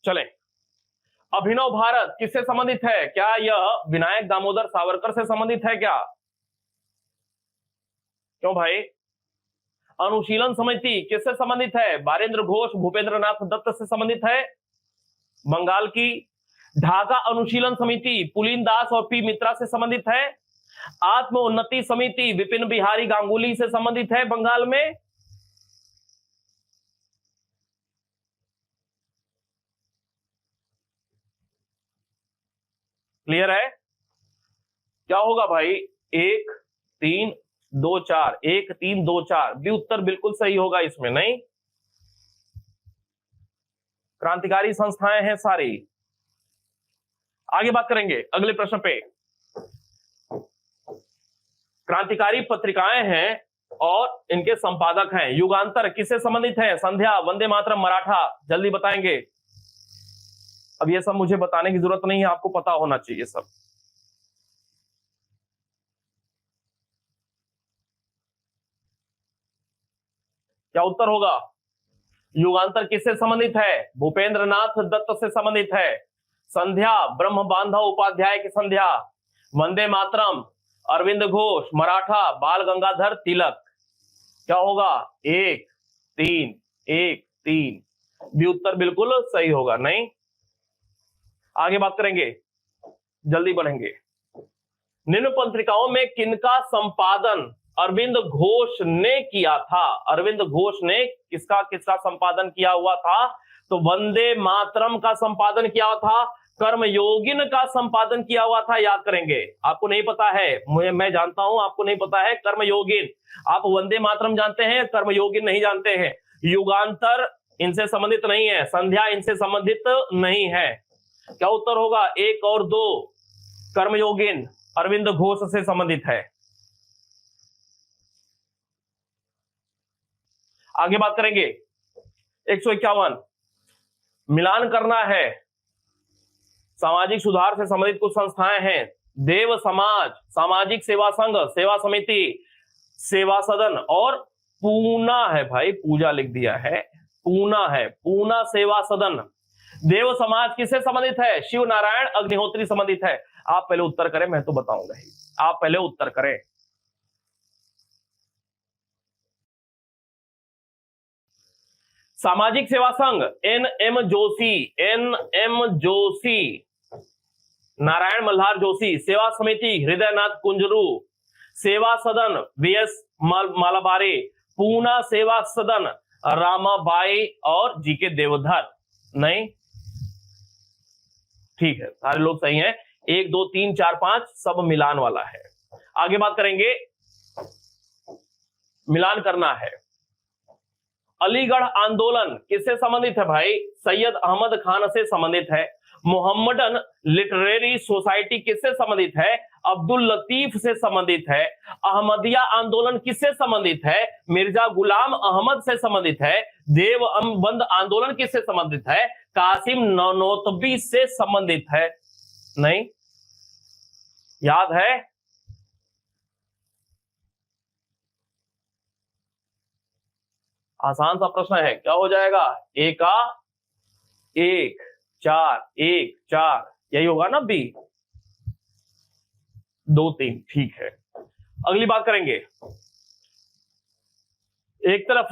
चलें, अभिनव भारत किससे संबंधित है? क्या यह विनायक दामोदर सावरकर से संबंधित है क्या? क्यों भाई? अनुशीलन समिति किससे संबंधित है? बारेंद्र घोष, भूपेंद्रनाथ दत्त से संबंधित है, बंगाल की। ढाका अनुशीलन समिति पुलिन दास और पी मित्रा से संबंधित है। आत्म उन्नति समिति विपिन बिहारी गांगुली से संबंधित है, बंगाल में। क्लियर है? क्या होगा भाई? 1, 3, 2, 4, 1, 3, 2, 4 भी उत्तर बिल्कुल सही होगा इसमें। नहीं, क्रांतिकारी संस्थाएं हैं सारी। आगे बात करेंगे अगले प्रश्न पे। क्रांतिकारी पत्रिकाएं हैं और इनके संपादक हैं। युगांतर किससे संबंधित है? संध्या, वंदे मातरम, मराठा। जल्दी बताएंगे। अब ये सब मुझे बताने की जरूरत नहीं है, आपको पता होना चाहिए सब। क्या उत्तर होगा? युगांतर किससे संबंधित है? भूपेंद्रनाथ दत्त से संबंधित है। संध्या, ब्रह्म बांधव उपाध्याय की संध्या। वंदे मातरम, अरविंद घोष। मराठा, बाल गंगाधर तिलक। क्या होगा? 1, 3, 1, 3 भी उत्तर बिल्कुल सही होगा। नहीं, आगे बात करेंगे, जल्दी बढ़ेंगे। निम्न पत्रिकाओं में किनका संपादन अरविंद घोष ने किया था? अरविंद घोष ने किसका किसका संपादन किया हुआ था? तो वंदे मातरम का संपादन किया था, कर्मयोगिन का संपादन किया हुआ था, याद करेंगे। आपको नहीं पता है, मुझे, मैं जानता हूं आपको नहीं पता है। कर्मयोगिन, आप वंदे मातरम जानते हैं, कर्मयोगिन नहीं जानते हैं। युगांतर इनसे संबंधित नहीं है, संध्या इनसे संबंधित नहीं है। क्या उत्तर होगा? 1 और 2। कर्मयोगिन अरविंद घोष से संबंधित है। आगे बात करेंगे 151, मिलान करना है। सामाजिक सुधार से संबंधित कुछ संस्थाएं हैं। देव समाज, सामाजिक सेवा संघ, सेवा समिति, सेवा सदन और पूना है भाई, पूजा लिख दिया है, पूना है, पूना सेवा सदन। देव समाज किससे संबंधित है? शिव नारायण अग्निहोत्री संबंधित है। आप पहले उत्तर करें, मैं तो बताऊंगा ही, आप पहले उत्तर करें। सामाजिक सेवा संघ NM जोशी, NM जोशी, नारायण मल्हार जोशी। सेवा समिति हृदयनाथ कुंजरू। सेवा सदन VS मालाबारी। पूना सेवा सदन रामाबाई और GK देवधर। नहीं, ठीक है, सारे लोग सही हैं। 1 2 3 4 5 सब मिलान वाला है। आगे बात करेंगे, मिलान करना है। अलीगढ़ आंदोलन किससे संबंधित है भाई? सैयद अहमद खान से संबंधित है। मोहम्मदन लिटरेरी सोसाइटी किससे संबंधित है? अब्दुल लतीफ से संबंधित है। अहमदिया आंदोलन किससे संबंधित है? मिर्जा गुलाम अहमद से संबंधित है। देवबंद आंदोलन किससे संबंधित है? कासिम ननौतबी से संबंधित है। नहीं याद है? आसान सा प्रश्न है, क्या हो जाएगा? 1 1 4 1 4, यही होगा ना बी? 2 3, ठीक है। अगली बात करेंगे, एक तरफ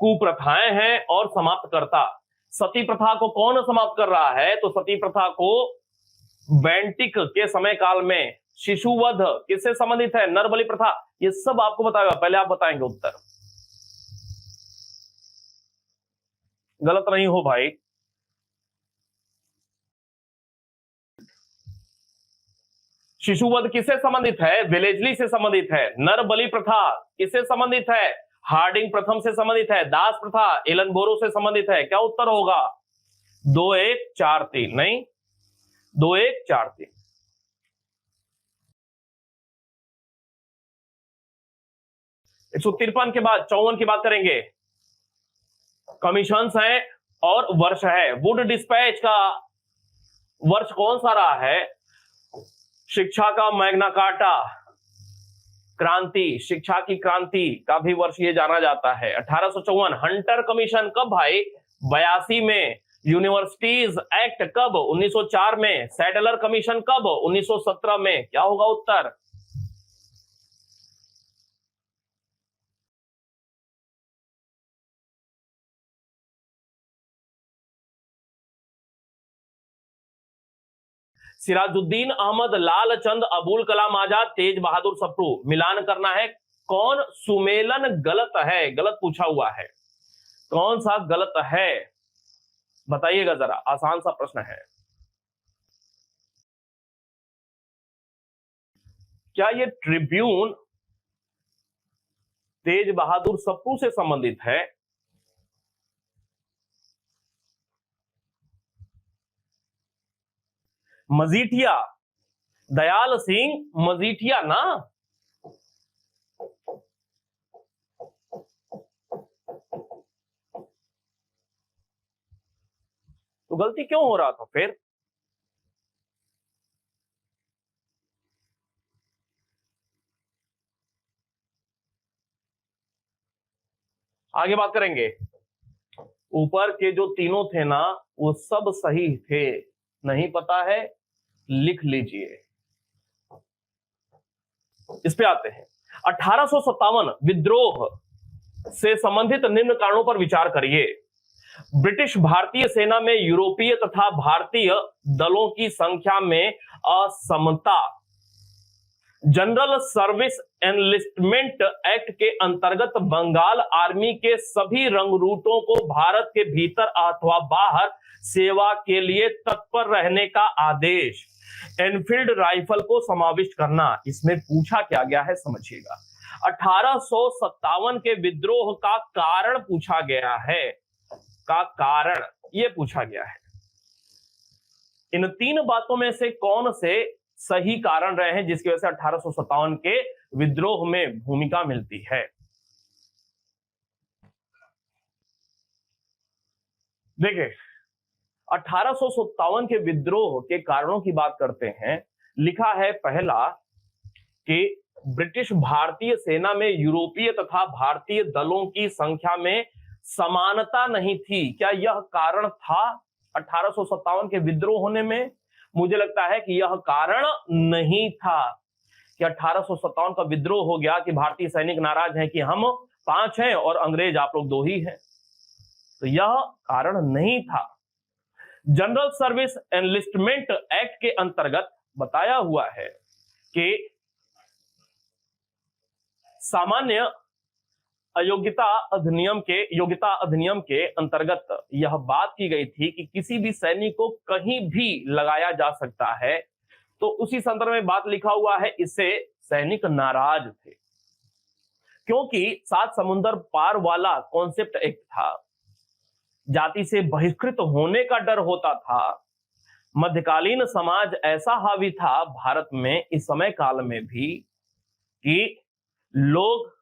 कुप्रथाएं हैं और समाप्त करता। सती प्रथा को कौन समाप्त कर रहा है? तो सती प्रथा को बेंटिक के समय काल में। शिशुवध किससे संबंधित है? नरबलि प्रथा। ये सब आपको बताएगा, पहले आप बताएंगे उत्तर, गलत नहीं हो भाई। शिशुवध किससे संबंधित है? वेलेजली से संबंधित है। नरबलि प्रथा किससे संबंधित है? हार्डिंग प्रथम से संबंधित है। दास प्रथा एलनबोरो से संबंधित है। क्या उत्तर होगा? 2 1 4 3, नहीं 2 1 4 3। 153 के बाद 54 की बात करेंगे। कमीशंस है और वर्ष है। वुड डिस्पैच का वर्ष कौन सा रहा है? शिक्षा का मैग्ना कार्टा, क्रांति, शिक्षा की क्रांति का भी वर्ष ये जाना जाता है। 1854। हंटर कमीशन कब भाई? 82 में। यूनिवर्सिटीज एक्ट कब? 1904 में। सैडलर कमीशन कब? 1917 में। क्या होगा उत्तर? सिराजुद्दीन अहमद, लाल चंद, अबुल कलाम आजाद, तेज बहादुर सप्रू। मिलान करना है। कौन सुमेलन गलत है? गलत पूछा हुआ है, कौन सा गलत है बताइएगा जरा, आसान सा प्रश्न है। क्या ये ट्रिब्यून तेज बहादुर सप्रू से संबंधित है? मजीठिया, दयाल सिंह मजीठिया ना? तो गलती क्यों हो रहा था फिर? आगे बात करेंगे। ऊपर के जो तीनों थे ना, वो सब सही थे। नहीं पता है, लिख लीजिए। इस पे आते हैं। 1857 विद्रोह से संबंधित निम्न कारणों पर विचार करिए। ब्रिटिश भारतीय सेना में यूरोपीय तथा भारतीय दलों की संख्या में असमता। जनरल सर्विस एनलिस्टमेंट एक्ट के अंतर्गत बंगाल आर्मी के सभी रंगरूटों को भारत के भीतर अथवा बाहर सेवा के लिए तत्पर रहने का आदेश। एनफील्ड राइफल को समाविष्ट करना। इसमें पूछा क्या गया है समझिएगा। 1857 के विद्रोह का कारण पूछा गया है, का कारण यह पूछा गया है। इन तीन बातों में से कौन से सही कारण रहे हैं जिसकी वजह से 1857 के विद्रोह में भूमिका मिलती है। देखिए 1857 के विद्रोह के कारणों की बात करते हैं। लिखा है पहला कि ब्रिटिश भारतीय सेना में यूरोपीय तथा भारतीय दलों की संख्या में समानता नहीं थी। क्या यह कारण था 1857 के विद्रोह होने में? मुझे लगता है कि यह कारण नहीं था कि 1857 का विद्रोह हो गया कि भारतीय सैनिक नाराज हैं कि हम 5 हैं और अंग्रेज आप लोग 2 ही हैं। तो यह कारण नहीं था। जनरल सर्विस एनलिस्टमेंट एक्ट के अंतर्गत बताया हुआ है कि सामान्य योग्यता अधिनियम के अंतर्गत यह बात की गई थी कि किसी भी सैनिक को कहीं भी लगाया जा सकता है। तो उसी संदर्भ में बात लिखा हुआ है, इससे सैनिक नाराज थे क्योंकि 7 समुंदर पार वाला कॉन्सेप्ट एक था। जाति से बहिष्कृत होने का डर होता था। मध्यकालीन समाज ऐसा हावी था भारत में इस समय काल में भी कि लोग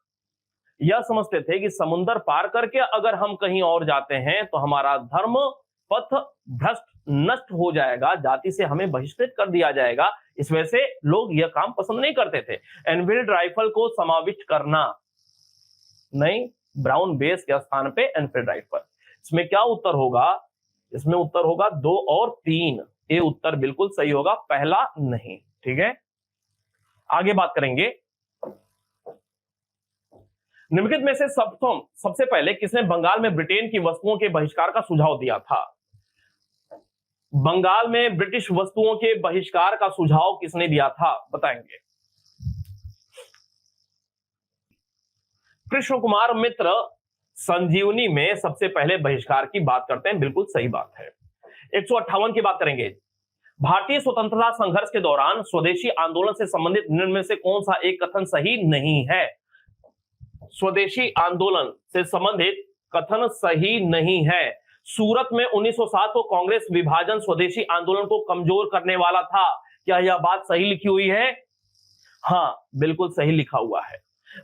यह समझते थे कि समुंदर पार करके अगर हम कहीं और जाते हैं तो हमारा धर्म पथ भ्रष्ट नष्ट हो जाएगा, जाति से हमें बहिष्कृत कर दिया जाएगा। इस वजह से लोग यह काम पसंद नहीं करते थे। एनफील्ड राइफल को समाविष्ट करना, नहीं, ब्राउन बेस के स्थान पे एनफील्ड राइफल। इसमें क्या उत्तर होगा? इसमें उत्तर होगा 2 और 3। ये उत्तर बिल्कुल सही होगा, पहला नहीं। ठीक है, आगे बात करेंगे। निम्नलिखित में से सबसे पहले किसने बंगाल में ब्रिटेन की वस्तुओं के बहिष्कार का सुझाव दिया था? बंगाल में ब्रिटिश वस्तुओं के बहिष्कार का सुझाव किसने दिया था बताएंगे। कृष्ण कुमार मित्र संजीवनी में सबसे पहले बहिष्कार की बात करते हैं, बिल्कुल सही बात है। 158 की बात करेंगे। भारतीय स्वतंत्रता संघर्ष के दौरान स्वदेशी आंदोलन से संबंधित निम्न में से कौन सा एक कथन सही नहीं है? स्वदेशी आंदोलन से संबंधित कथन सही नहीं है। सूरत में 1907 को कांग्रेस विभाजन स्वदेशी आंदोलन को कमजोर करने वाला था। क्या यह बात सही लिखी हुई है? हाँ, बिल्कुल सही लिखा हुआ है।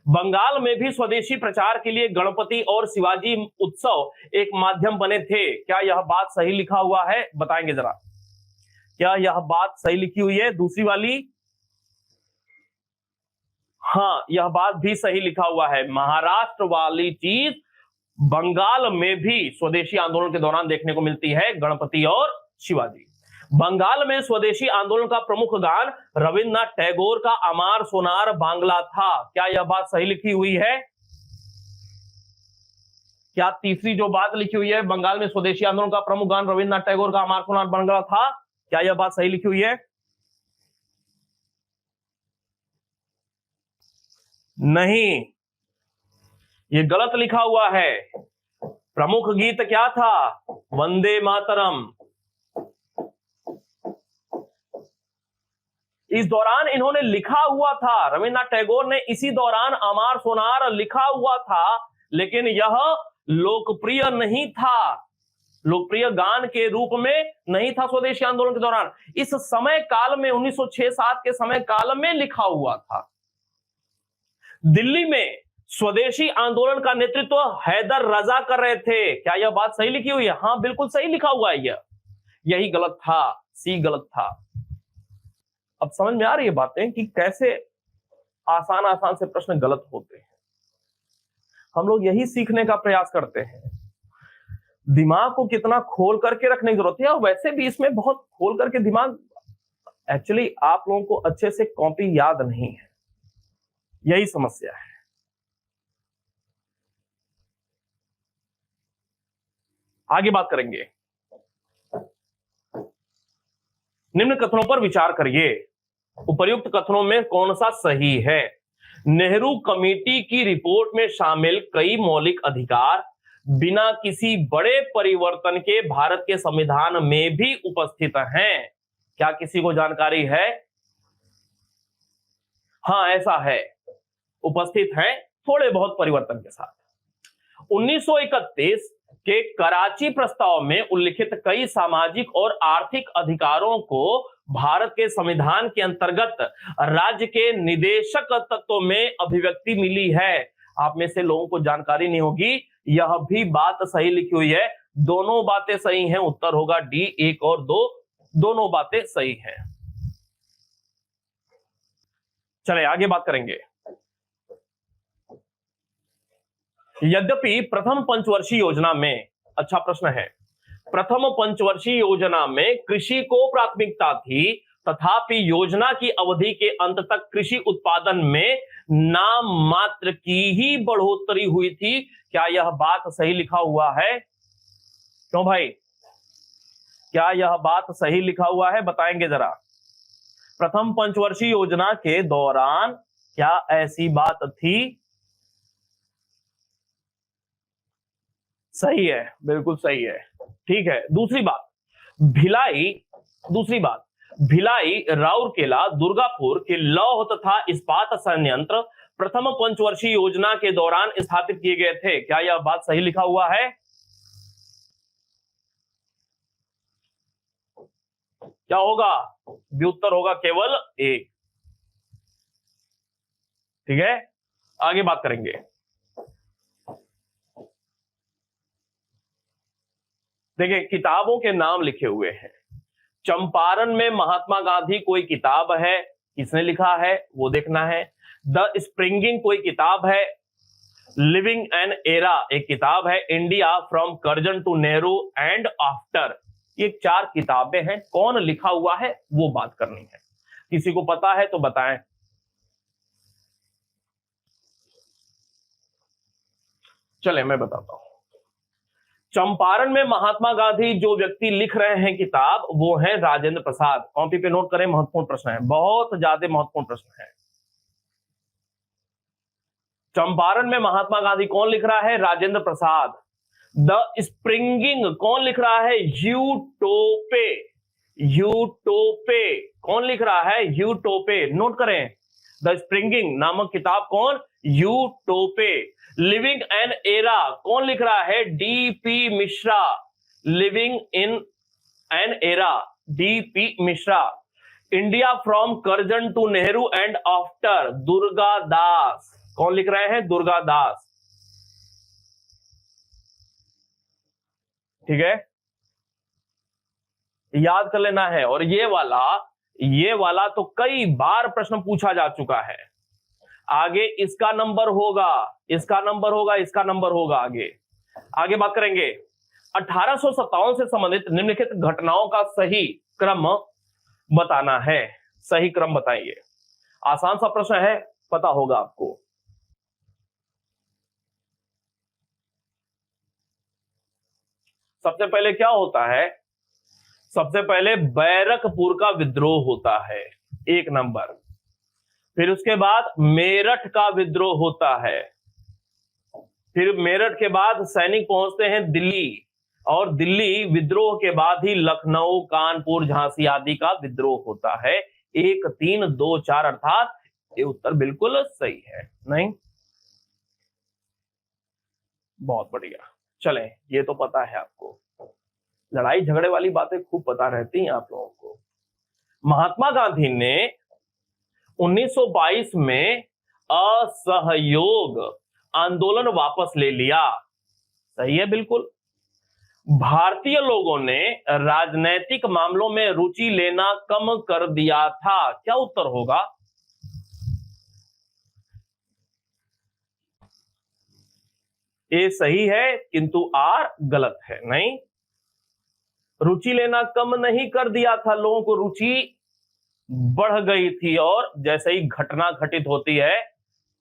बंगाल में भी स्वदेशी प्रचार के लिए गणपति और शिवाजी उत्सव एक माध्यम बने थे। क्या यह बात सही लिखा हुआ है? बताएंगे जरा, क्या यह बात सही लिखी हुई है? दूसरी वाली, हाँ, यह बात भी सही लिखा हुआ है। महाराष्ट्र वाली चीज बंगाल में भी स्वदेशी आंदोलन के दौरान देखने को मिलती है, गणपति और शिवाजी। बंगाल में स्वदेशी आंदोलन का प्रमुख गान रविन्द्रनाथ टैगोर का अमार सोनार बांग्ला था। क्या यह बात सही लिखी हुई है? क्या तीसरी जो बात लिखी हुई है, बंगाल में स्वदेशी आंदोलन का प्रमुख गान रविन्द्रनाथ टैगोर का अमार सोनार बांग्ला था, क्या यह बात सही लिखी हुई है? नहीं, ये गलत लिखा हुआ है। प्रमुख गीत क्या था? वंदे मातरम। इस दौरान इन्होंने लिखा हुआ था, रविन्द्रनाथ टैगोर ने इसी दौरान अमार सोनार लिखा हुआ था, लेकिन यह लोकप्रिय नहीं था, लोकप्रिय गान के रूप में नहीं था स्वदेशी आंदोलन के दौरान। इस समय काल में 1906-07 के समय काल में लिखा हुआ था। दिल्ली में स्वदेशी आंदोलन का नेतृत्व हैदर रजा कर रहे थे। क्या यह बात सही लिखी हुई है? हाँ, बिल्कुल सही लिखा हुआ है। यही गलत था, सी गलत था। अब समझ में आ रही है बातें कि कैसे आसान से प्रश्न गलत होते हैं। हम लोग यही सीखने का प्रयास करते हैं। दिमाग को कितना खोल करके रखने की जरूरत है, और वैसे भी इसमें बहुत खोल करके दिमाग, एक्चुअली आप लोगों को अच्छे से कॉपी याद नहीं है, यही समस्या है। आगे बात करेंगे। निम्न कथनों पर विचार करिए। उपर्युक्त कथनों में कौन सा सही है? नेहरू कमेटी की रिपोर्ट में शामिल कई मौलिक अधिकार बिना किसी बड़े परिवर्तन के भारत के संविधान में भी उपस्थित हैं। क्या किसी को जानकारी है? हाँ, ऐसा है, उपस्थित हैं, थोड़े बहुत परिवर्तन के साथ। 1931 के कराची प्रस्ताव में उल्लिखित कई सामाजिक और आर्थिक अधिकारों को भारत के संविधान के अंतर्गत राज्य के निदेशक तत्व में अभिव्यक्ति मिली है। आप में से लोगों को जानकारी नहीं होगी, यह भी बात सही लिखी हुई है। दोनों बातें सही हैं, उत्तर होगा डी, 1 और 2, दोनों बातें सही हैं। चले आगे बात करेंगे। यद्यपि प्रथम पंचवर्षीय योजना में, अच्छा प्रश्न है, प्रथम पंचवर्षीय योजना में कृषि को प्राथमिकता थी, तथापि योजना की अवधि के अंत तक कृषि उत्पादन में नाम मात्र की ही बढ़ोतरी हुई थी। क्या यह बात सही लिखा हुआ है? क्यों भाई, क्या यह बात सही लिखा हुआ है? बताएंगे जरा। प्रथम पंचवर्षीय योजना के दौरान क्या ऐसी बात थी? सही है, बिल्कुल सही है। ठीक है, दूसरी बात, भिलाई, राउरकेला, दुर्गापुर के लौह तथा इस्पात संयंत्र प्रथम पंचवर्षीय योजना के दौरान स्थापित किए गए थे। क्या यह बात सही लिखा हुआ है? क्या होगा? उत्तर होगा केवल 1। ठीक है, आगे बात करेंगे। देखिए, किताबों के नाम लिखे हुए हैं। चंपारण में महात्मा गांधी कोई किताब है, किसने लिखा है वो देखना है। द स्प्रिंगिंग कोई किताब है। लिविंग एन एरा एक किताब है। India from Curzon to Nehru and after, ये 4 किताबें हैं। कौन लिखा हुआ है वो बात करनी है। किसी को पता है तो बताएं। चले मैं बताता हूं। चंपारण में महात्मा गांधी जो व्यक्ति लिख रहे हैं किताब, वो है राजेंद्र प्रसाद। कॉपी पे नोट करें, महत्वपूर्ण प्रश्न है, बहुत ज्यादा महत्वपूर्ण प्रश्न है। चंपारण में महात्मा गांधी कौन लिख रहा है? राजेंद्र प्रसाद। द स्प्रिंगिंग कौन लिख रहा है? यूटोपे। यूटोपे कौन लिख रहा है? यूटोपे। नोट करें, द स्प्रिंगिंग नामक किताब कौन? यूटोपे। लिविंग एन एरा कौन लिख रहा है? DP Mishra. Living in an era, DP Mishra. India from Curzon to Nehru and after, Durga Das. कौन लिख रहे हैं? दुर्गा दास। ठीक है, याद कर लेना है। और ये वाला तो कई बार प्रश्न पूछा जा चुका है। आगे इसका नंबर होगा, इसका नंबर होगा, इसका नंबर होगा। आगे बात करेंगे। 1857 से संबंधित निम्नलिखित घटनाओं का सही क्रम बताना है। सही क्रम बताइए। आसान सा प्रश्न है, पता होगा आपको। सबसे पहले क्या होता है? सबसे पहले बैरकपुर का विद्रोह होता है, 1 नंबर। फिर उसके बाद मेरठ का विद्रोह होता है। फिर मेरठ के बाद सैनिक पहुंचते हैं दिल्ली, और दिल्ली विद्रोह के बाद ही लखनऊ, कानपुर, झांसी आदि का विद्रोह होता है। 1, 3, 2, 4 अर्थात ये उत्तर बिल्कुल सही है। नहीं, बहुत बढ़िया। चलें, ये तो पता है आपको, लड़ाई झगड़े वाली बातें खूब पता रहती हैं आप लोगों को। महात्मा गांधी ने 1922 में असहयोग आंदोलन वापस ले लिया। सही है, बिल्कुल। भारतीय लोगों ने राजनैतिक मामलों में रुचि लेना कम कर दिया था। क्या उत्तर होगा? ए सही है, किंतु आर गलत है। नहीं, रुचि लेना कम नहीं कर दिया था, लोगों को रुचि बढ़ गई थी। और जैसे ही घटना घटित होती है,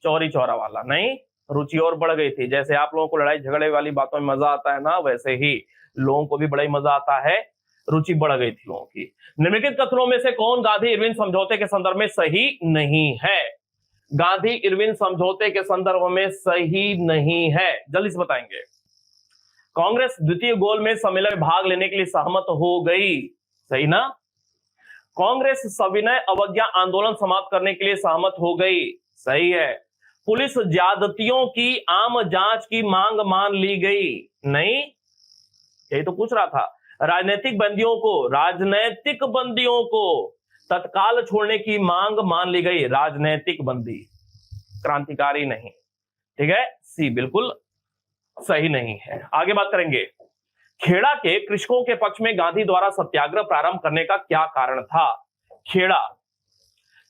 चौरी चौरा वाला, नहीं, रुचि और बढ़ गई थी। जैसे आप लोगों को लड़ाई झगड़े वाली बातों में मजा आता है ना, वैसे ही लोगों को भी बड़ा ही मजा आता है रुचि बढ़ गई थी लोगों की। निम्नलिखित कथनों में से कौन गांधी इरविन समझौते के संदर्भ में सही नहीं है? गांधी इरविन समझौते के संदर्भ में सही नहीं है, जल्दी से बताएंगे। कांग्रेस द्वितीय गोलमेज सम्मेलन में भाग लेने के लिए सहमत हो गई, सही ना? कांग्रेस सविनय अवज्ञा आंदोलन समाप्त करने के लिए सहमत हो गई, सही है। पुलिस ज्यादतियों की आम जांच की मांग मान ली गई, नहीं? यही तो पूछ रहा था। राजनीतिक बंदियों को तत्काल छोड़ने की मांग मान ली गई, राजनीतिक बंदी, क्रांतिकारी नहीं। ठीक है, सी बिल्कुल सही नहीं है। आगे बात करेंगे। खेड़ा के कृषकों के पक्ष में गांधी द्वारा सत्याग्रह प्रारंभ करने का क्या कारण था? खेड़ा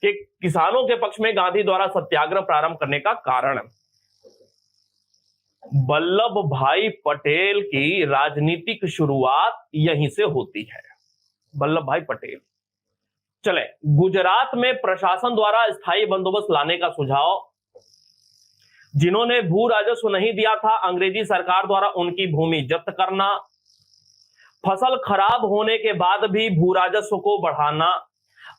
के किसानों के पक्ष में गांधी द्वारा सत्याग्रह प्रारंभ करने का कारण, वल्लभ भाई पटेल की राजनीतिक शुरुआत यहीं से होती है, वल्लभ भाई पटेल। चले, गुजरात में प्रशासन द्वारा स्थायी बंदोबस्त लाने का सुझाव, जिन्होंने भू राजस्व नहीं दिया था, अंग्रेजी सरकार द्वारा उनकी भूमि जब्त करना, फसल खराब होने के बाद भी भू राजस्व को बढ़ाना,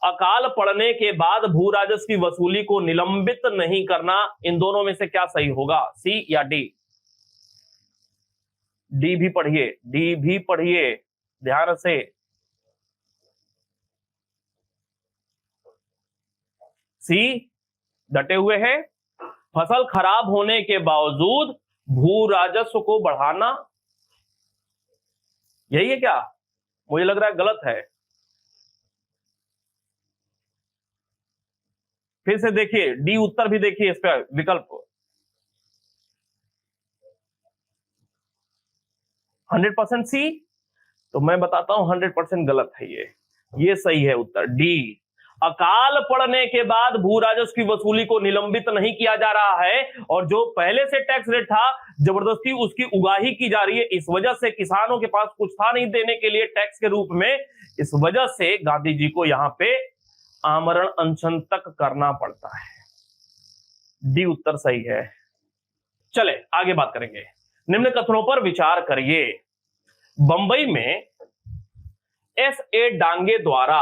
अकाल पड़ने के बाद भू राजस्व की वसूली को निलंबित नहीं करना। इन दोनों में से क्या सही होगा, सी या डी? डी भी पढ़िए, डी भी पढ़िए ध्यान से। सी डटे हुए हैं, फसल खराब होने के बावजूद भू राजस्व को बढ़ाना, यही है क्या? मुझे लग रहा है गलत है। फिर से देखिए, डी उत्तर भी देखिए, इस पर विकल्प 100% सी, तो मैं बताता हूं 100% गलत है ये सही है उत्तर डी। अकाल पड़ने के बाद भू राजस्व की वसूली को निलंबित नहीं किया जा रहा है, और जो पहले से टैक्स रेट था जबरदस्ती उसकी उगाही की जा रही है। इस वजह से किसानों के पास कुछ था नहीं देने के लिए टैक्स के रूप में, इस वजह से गांधी जी को यहां पे आमरण अनशन तक करना पड़ता है। डी उत्तर सही है। चले आगे बात करेंगे। निम्न कथनों पर विचार करिए। बंबई में S.A. डांगे द्वारा,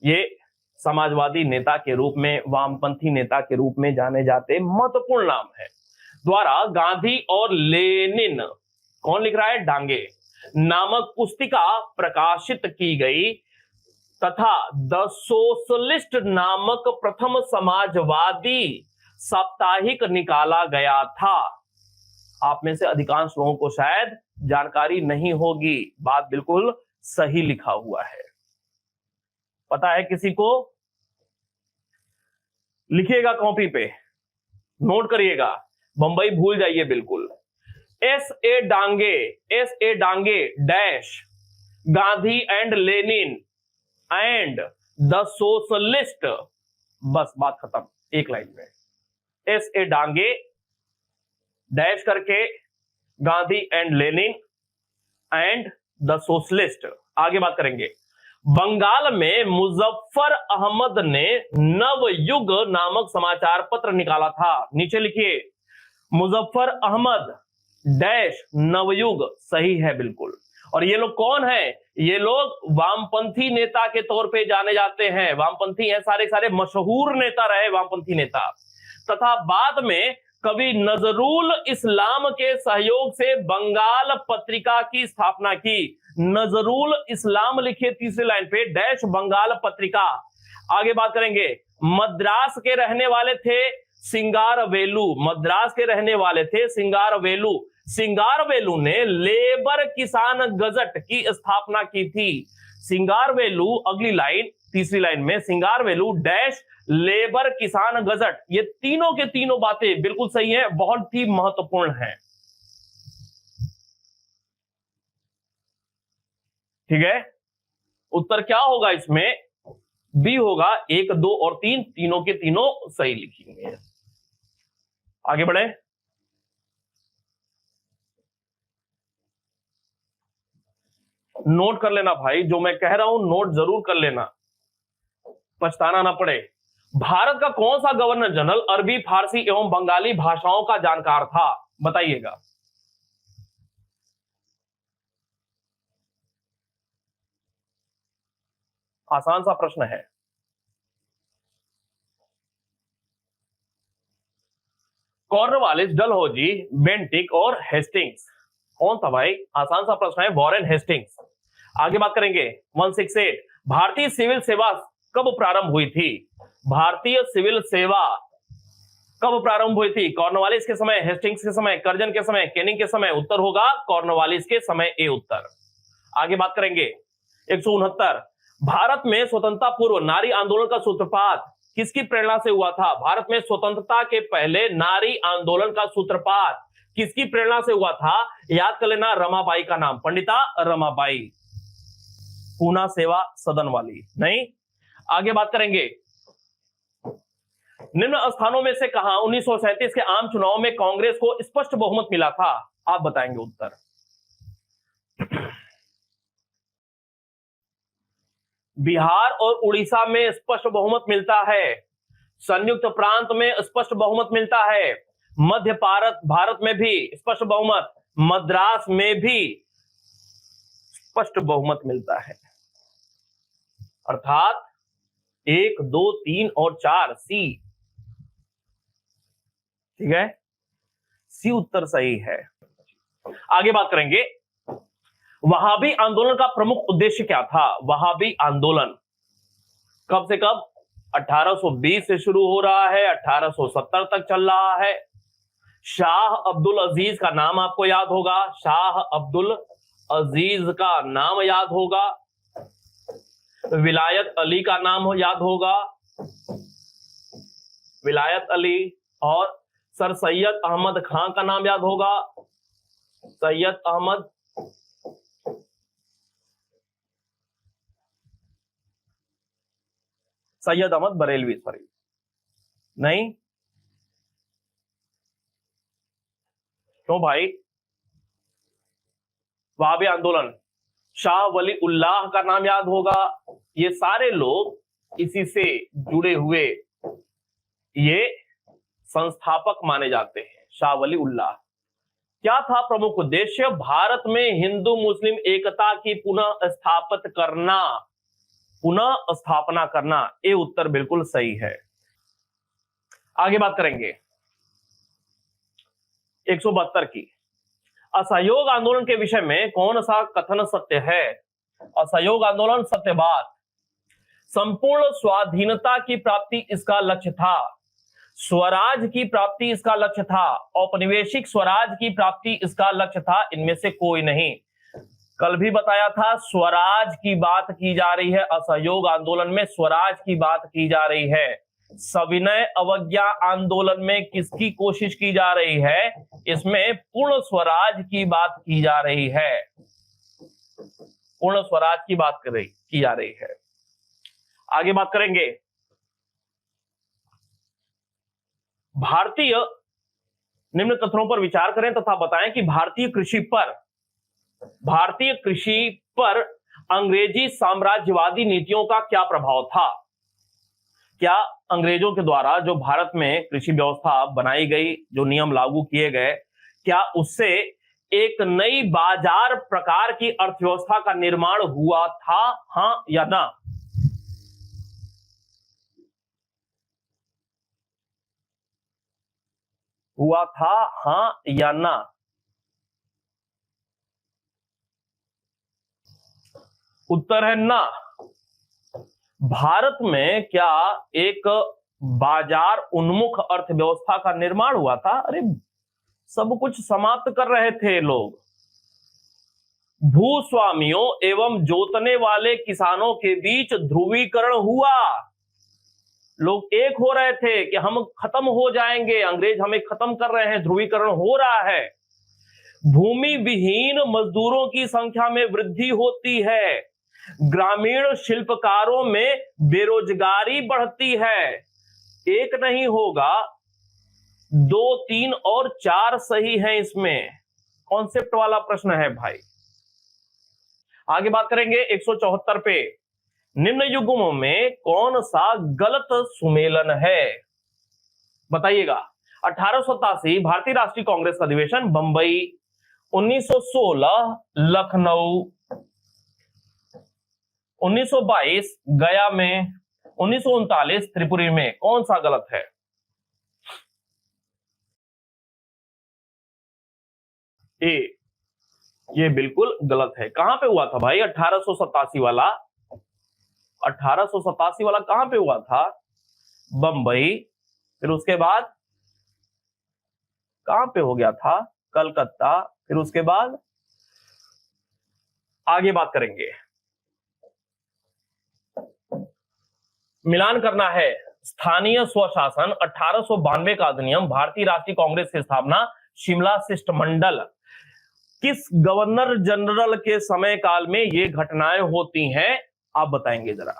ये समाजवादी नेता के रूप में, वामपंथी नेता के रूप में जाने जाते महत्वपूर्ण नाम है, द्वारा गांधी और लेनिन, कौन लिख रहा है? डांगे, नामक पुस्तिका प्रकाशित की गई तथा द सोशलिस्ट नामक प्रथम समाजवादी साप्ताहिक निकाला गया था। आप में से अधिकांश लोगों को शायद जानकारी नहीं होगी, बात बिल्कुल सही लिखा हुआ है। पता है किसी को? लिखिएगा कॉपी पे, नोट करिएगा, बंबई भूल जाइए बिल्कुल। S.A. Dange dash Gandhi and Lenin and the socialist, बस बात खत्म, एक लाइन में। S.A. डांगे डैश करके Gandhi and Lenin and the socialist. आगे बात करेंगे। बंगाल में मुजफ्फर अहमद ने नवयुग नामक समाचार पत्र निकाला था। नीचे लिखिए, मुजफ्फर अहमद डैश नवयुग, सही है बिल्कुल। और ये लोग कौन है? ये लोग वामपंथी नेता के तौर पे जाने जाते हैं, वामपंथी हैं, सारे मशहूर नेता रहे वामपंथी नेता, तथा बाद में कवि नजरुल इस्लाम के सहयोग से बंगाल पत्रिका की स्थापना की। नजरुल इस्लाम लिखिए तीसरी लाइन पे, डैश बंगाल पत्रिका। आगे बात करेंगे। मद्रास के रहने वाले थे सिंगारवेलु, मद्रास के रहने वाले थे सिंगारवेलु। सिंगारवेलु ने लेबर किसान गजट की स्थापना की थी। सिंगारवेलु, अगली लाइन तीसरी लाइन में, सिंगारवेलु डैश लेबर किसान गजट। ये तीनों के तीनों बातें बिल्कुल सही है, बहुत ही महत्वपूर्ण है। ठीक है, उत्तर क्या होगा इसमें? बी होगा। 1, 2 और 3 तीनों के तीनों सही लिखेंगे। आगे बढ़े। नोट कर लेना भाई, जो मैं कह रहा हूं नोट जरूर कर लेना, पछताना ना पड़े। भारत का कौन सा गवर्नर जनरल अरबी, फारसी एवं बंगाली भाषाओं का जानकार था? बताइएगा। आसान सा प्रश्न है। कॉर्नवालिस, डलहौजी, बेंटिक और हेस्टिंग्स, कौन था भाई? आसान सा प्रश्न है, वॉरेन हेस्टिंग्स। आगे बात करेंगे 168, भारतीय सिविल सेवा कब प्रारंभ हुई थी? भारतीय सिविल सेवा कब प्रारंभ हुई थी? कॉर्नवालिस के समय, हेस्टिंग्स के समय, कर्जन के समय, कैनिंग के समय? उत्तर होगा कॉर्नवालिस के समय, ए उत्तर। आगे बात करेंगे 169, भारत में स्वतंत्रता पूर्व नारी आंदोलन का सूत्रपात किसकी प्रेरणा से हुआ था? भारत में स्वतंत्रता के पहले नारी आंदोलन का सूत्रपात किसकी प्रेरणा से हुआ था? याद कर लेना, रमाबाई का नाम, पंडिता रमाबाई, पूना सेवा सदन वाली नहीं। आगे बात करेंगे, निम्न स्थानों में से कहां 1937 के आम चुनाव में कांग्रेस को स्पष्ट बहुमत मिला था? आप बताएंगे उत्तर। बिहार और उड़ीसा में स्पष्ट बहुमत मिलता है, संयुक्त प्रांत में स्पष्ट बहुमत मिलता है, मध्य भारत में भी स्पष्ट बहुमत, मद्रास में भी स्पष्ट बहुमत मिलता है। अर्थात 1, 2, 3 और 4 सी, ठीक है, सी उत्तर सही है। आगे बात करेंगे, वहाबी आंदोलन का प्रमुख उद्देश्य क्या था? वहाबी आंदोलन कब से कब? 1820 से शुरू हो रहा है, 1870 तक चल रहा है। शाह अब्दुल अजीज का नाम आपको याद होगा, शाह अब्दुल अजीज का नाम याद होगा, विलायत अली का नाम याद होगा, विलायत अली, और सर सैयद अहमद खान का नाम याद होगा, सैयद अहमद, सैयद अहमद बरेलवी, सॉरी नहीं, क्यों भाई? वहाबी आंदोलन, शाह वली उल्लाह का नाम याद होगा। ये सारे लोग इसी से जुड़े हुए ये संस्थापक माने जाते हैं, शाह वली उल्लाह। क्या था प्रमुख उद्देश्य? भारत में हिंदू मुस्लिम एकता की पुनः स्थापना करना, ये उत्तर बिल्कुल सही है। आगे बात करेंगे 172 की, असहयोग आंदोलन के विषय में कौन सा कथन सत्य है? असहयोग आंदोलन सत्यवाद, संपूर्ण स्वाधीनता की प्राप्ति इसका लक्ष्य था, स्वराज की प्राप्ति इसका लक्ष्य था, औपनिवेशिक स्वराज की प्राप्ति इसका लक्ष्य था, इनमें से कोई नहीं। कल भी बताया था, स्वराज की बात की जा रही है, असहयोग आंदोलन में स्वराज की बात की जा रही है। सविनय अवज्ञा आंदोलन में किसकी कोशिश की जा रही है? इसमें पूर्ण स्वराज की बात की जा रही है, पूर्ण स्वराज की बात की जा रही है। आगे बात करेंगे, भारतीय निम्न कथनों पर विचार करें तथा बताएं कि भारतीय कृषि पर अंग्रेजी साम्राज्यवादी नीतियों का क्या प्रभाव था? क्या अंग्रेजों के द्वारा जो भारत में कृषि व्यवस्था बनाई गई, जो नियम लागू किए गए, क्या उससे एक नई बाजार प्रकार की अर्थव्यवस्था का निर्माण हुआ था, हां या ना? हुआ था, हां या ना? उत्तर है ना। भारत में क्या एक बाजार उन्मुख अर्थव्यवस्था का निर्माण हुआ था? अरे सब कुछ समाप्त कर रहे थे लोग। भूस्वामियों एवं जोतने वाले किसानों के बीच ध्रुवीकरण हुआ, लोग एक हो रहे थे कि हम खत्म हो जाएंगे, अंग्रेज हमें खत्म कर रहे हैं, ध्रुवीकरण हो रहा है। भूमि विहीन मजदूरों की संख्या में वृद्धि होती है, ग्रामीण शिल्पकारों में बेरोजगारी बढ़ती है। एक नहीं होगा, 2, 3 और 4 सही है इसमें। कॉन्सेप्ट वाला प्रश्न है भाई। आगे बात करेंगे 174 पे, निम्न युग्मों में कौन सा गलत सुमेलन है? बताइएगा। 1887 भारतीय राष्ट्रीय कांग्रेस का अधिवेशन बंबई, 1916 लखनऊ, 1922 गया में, 1939 त्रिपुरी में, कौन सा गलत है? ए, ये बिल्कुल गलत है। कहां पे हुआ था भाई 1887 वाला? 1887 वाला कहां पे हुआ था? बंबई। फिर उसके बाद कहां पे हो गया था? कलकत्ता। फिर उसके बाद आगे बात करेंगे। मिलान करना है। स्थानीय स्वशासन 1892 का अधिनियम, भारतीय राष्ट्रीय कांग्रेस की स्थापना, शिमला शिष्टमंडल, किस गवर्नर जनरल के समय काल में ये घटनाएं होती हैं? आप बताएंगे जरा।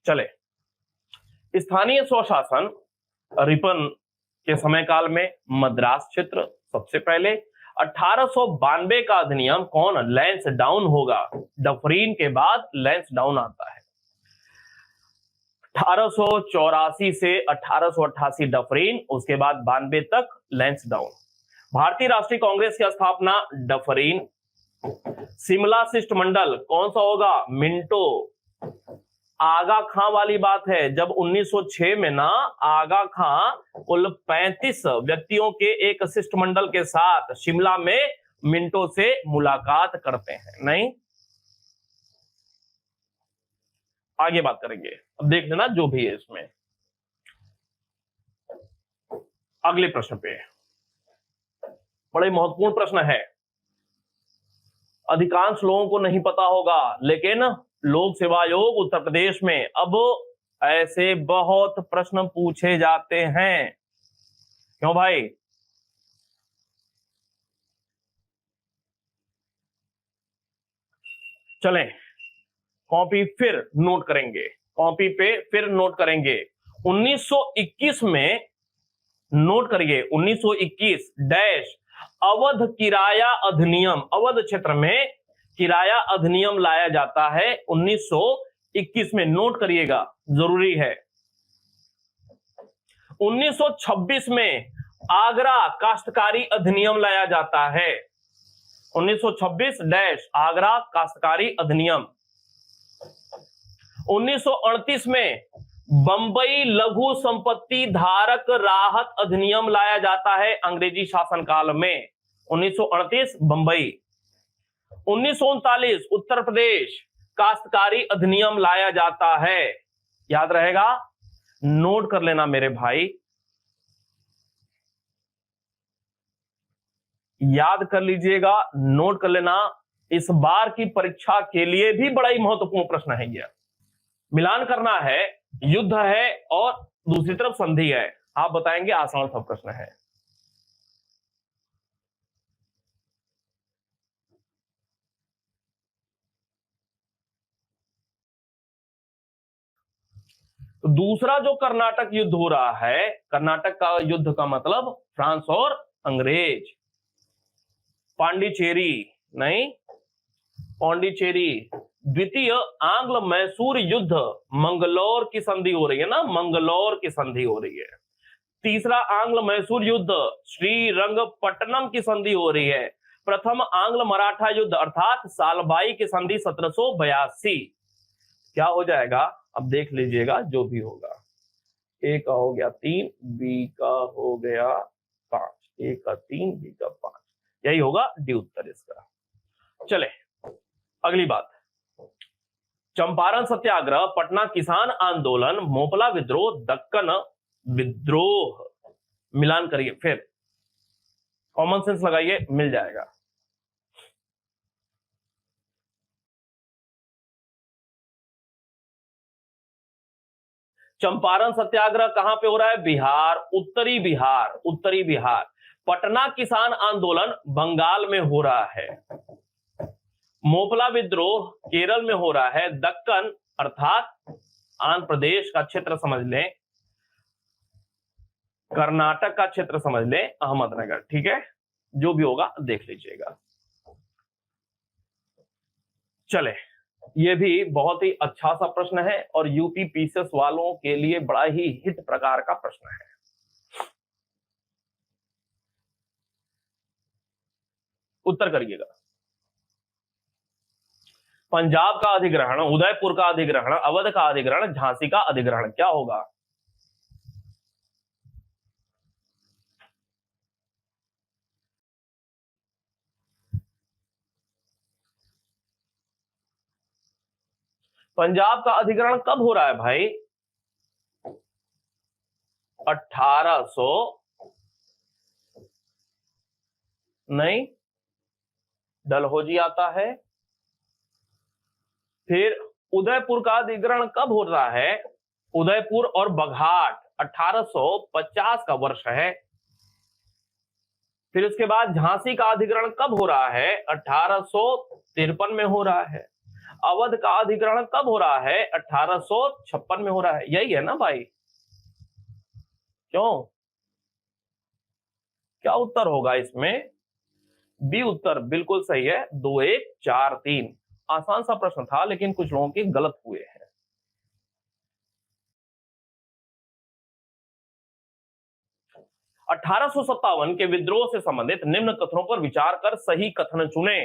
चले, स्थानीय स्वशासन रिपन के समय काल में मद्रास क्षेत्र सबसे पहले। 1892 का अधिनियम कौन? लैंस डाउन होगा। डफरीन के बाद लैंस डाउन आता है। 1884 से 1888 डफरीन, उसके बाद 92 तक लैंस डाउन। भारतीय राष्ट्रीय कांग्रेस की स्थापना डफरीन। शिमला शिष्टमंडल कौन सा होगा? मिंटो। आगा खां वाली बात है, जब 1906 में ना आगा खां कुल 35 व्यक्तियों के एक शिष्टमंडल के साथ शिमला में मिंटो से मुलाकात करते हैं। नहीं, आगे बात करेंगे। अब देख लेना जो भी है इसमें। अगले प्रश्न पे, बड़े महत्वपूर्ण प्रश्न है, अधिकांश लोगों को नहीं पता होगा, लेकिन लोक सेवा आयोग उत्तर प्रदेश में अब ऐसे बहुत प्रश्न पूछे जाते हैं। क्यों भाई? चलें, कॉपी फिर नोट करेंगे, कॉपी पे फिर नोट करेंगे। 1921 में नोट करिए, 1921 डैश अवध किराया अधिनियम, अवध क्षेत्र में किराया अधिनियम लाया जाता है 1921 में। नोट करिएगा, जरूरी है। 1926 में आगरा काश्तकारी अधिनियम लाया जाता है। 1926 डैश आगरा काश्तकारी अधिनियम। 1938 में बंबई लघु संपत्ति धारक राहत अधिनियम लाया जाता है अंग्रेजी शासनकाल में। 1938 बंबई। 1939 उत्तर प्रदेश काश्तकारी अधिनियम लाया जाता है। याद रहेगा, नोट कर लेना मेरे भाई, याद कर लीजिएगा, नोट कर लेना। इस बार की परीक्षा के लिए भी बड़ा ही महत्वपूर्ण प्रश्न है यह। मिलान करना है, युद्ध है और दूसरी तरफ संधि है। आप बताएंगे, आसान सा प्रश्न है। तो दूसरा जो कर्नाटक युद्ध हो रहा है, कर्नाटक का युद्ध का मतलब फ्रांस और अंग्रेज। पांडिचेरी नहीं, पांडिचेरी। द्वितीय आंग्ल मैसूर युद्ध, मंगलौर की संधि हो रही है ना, मंगलौर की संधि हो रही है। तीसरा आंग्ल मैसूर युद्ध, श्रीरंगपट्टनम की संधि हो रही है। प्रथम आंग्ल मराठा युद्ध अर्थात सालबाई की संधि 1782। क्या हो जाएगा? अब देख लीजिएगा जो भी होगा। ए का हो गया 3, बी का हो गया 5, ए का 3, बी का 5, यही होगा डी उत्तर इसका। चले, अगली बात, चंपारण सत्याग्रह, पटना किसान आंदोलन, मोपला विद्रोह, दक्कन विद्रोह। मिलान करिए, फिर कॉमन सेंस लगाइए, मिल जाएगा। चंपारण सत्याग्रह कहां पे हो रहा है? बिहार, उत्तरी बिहार, उत्तरी बिहार। पटना किसान आंदोलन बंगाल में हो रहा है। मोपला विद्रोह केरल में हो रहा है। दक्कन अर्थात आंध्र प्रदेश का क्षेत्र समझ लें, कर्नाटक का क्षेत्र समझ लें, अहमदनगर। ठीक है, जो भी होगा देख लीजिएगा। चले, ये भी बहुत ही अच्छा सा प्रश्न है और यूपी पीसीएस वालों के लिए बड़ा ही हिट प्रकार का प्रश्न है। उत्तर करिएगा। पंजाब का अधिग्रहण, उदयपुर का अधिग्रहण, अवध का अधिग्रहण, झांसी का अधिग्रहण, क्या होगा? पंजाब का अधिग्रहण कब हो रहा है भाई? 1800 नहीं, डलहौजी आता है। फिर उदयपुर का अधिग्रहण कब हो रहा है? उदयपुर और बघाट 1850 का वर्ष है। फिर उसके बाद झांसी का अधिग्रहण कब हो रहा है? 1853 में हो रहा है। अवध का अधिग्रहण कब हो रहा है? 1856 में हो रहा है। यही है ना भाई? क्यों, क्या उत्तर होगा इसमें? बी उत्तर बिल्कुल सही है, 2 1 4 3। आसान सा प्रश्न था लेकिन कुछ लोगों के गलत हुए हैं। अठारह के विद्रोह से संबंधित निम्न कथनों पर विचार कर सही कथन चुने।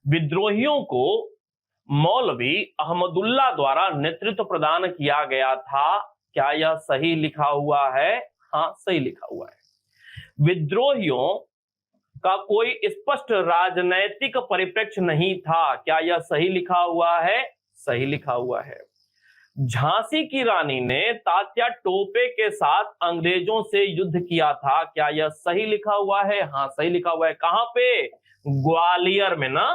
विद्रोहियों को मौलवी अहमदुल्ला द्वारा नेतृत्व प्रदान किया गया था, क्या यह सही लिखा हुआ है? हाँ, सही लिखा हुआ है। विद्रोहियों का कोई स्पष्ट राजनैतिक परिप्रेक्ष्य नहीं था, क्या यह सही लिखा हुआ है? सही लिखा हुआ है। झांसी की रानी ने तात्या टोपे के साथ अंग्रेजों से युद्ध किया था, क्या यह सही लिखा हुआ है? हाँ, सही लिखा हुआ है। कहां पे? ग्वालियर में ना,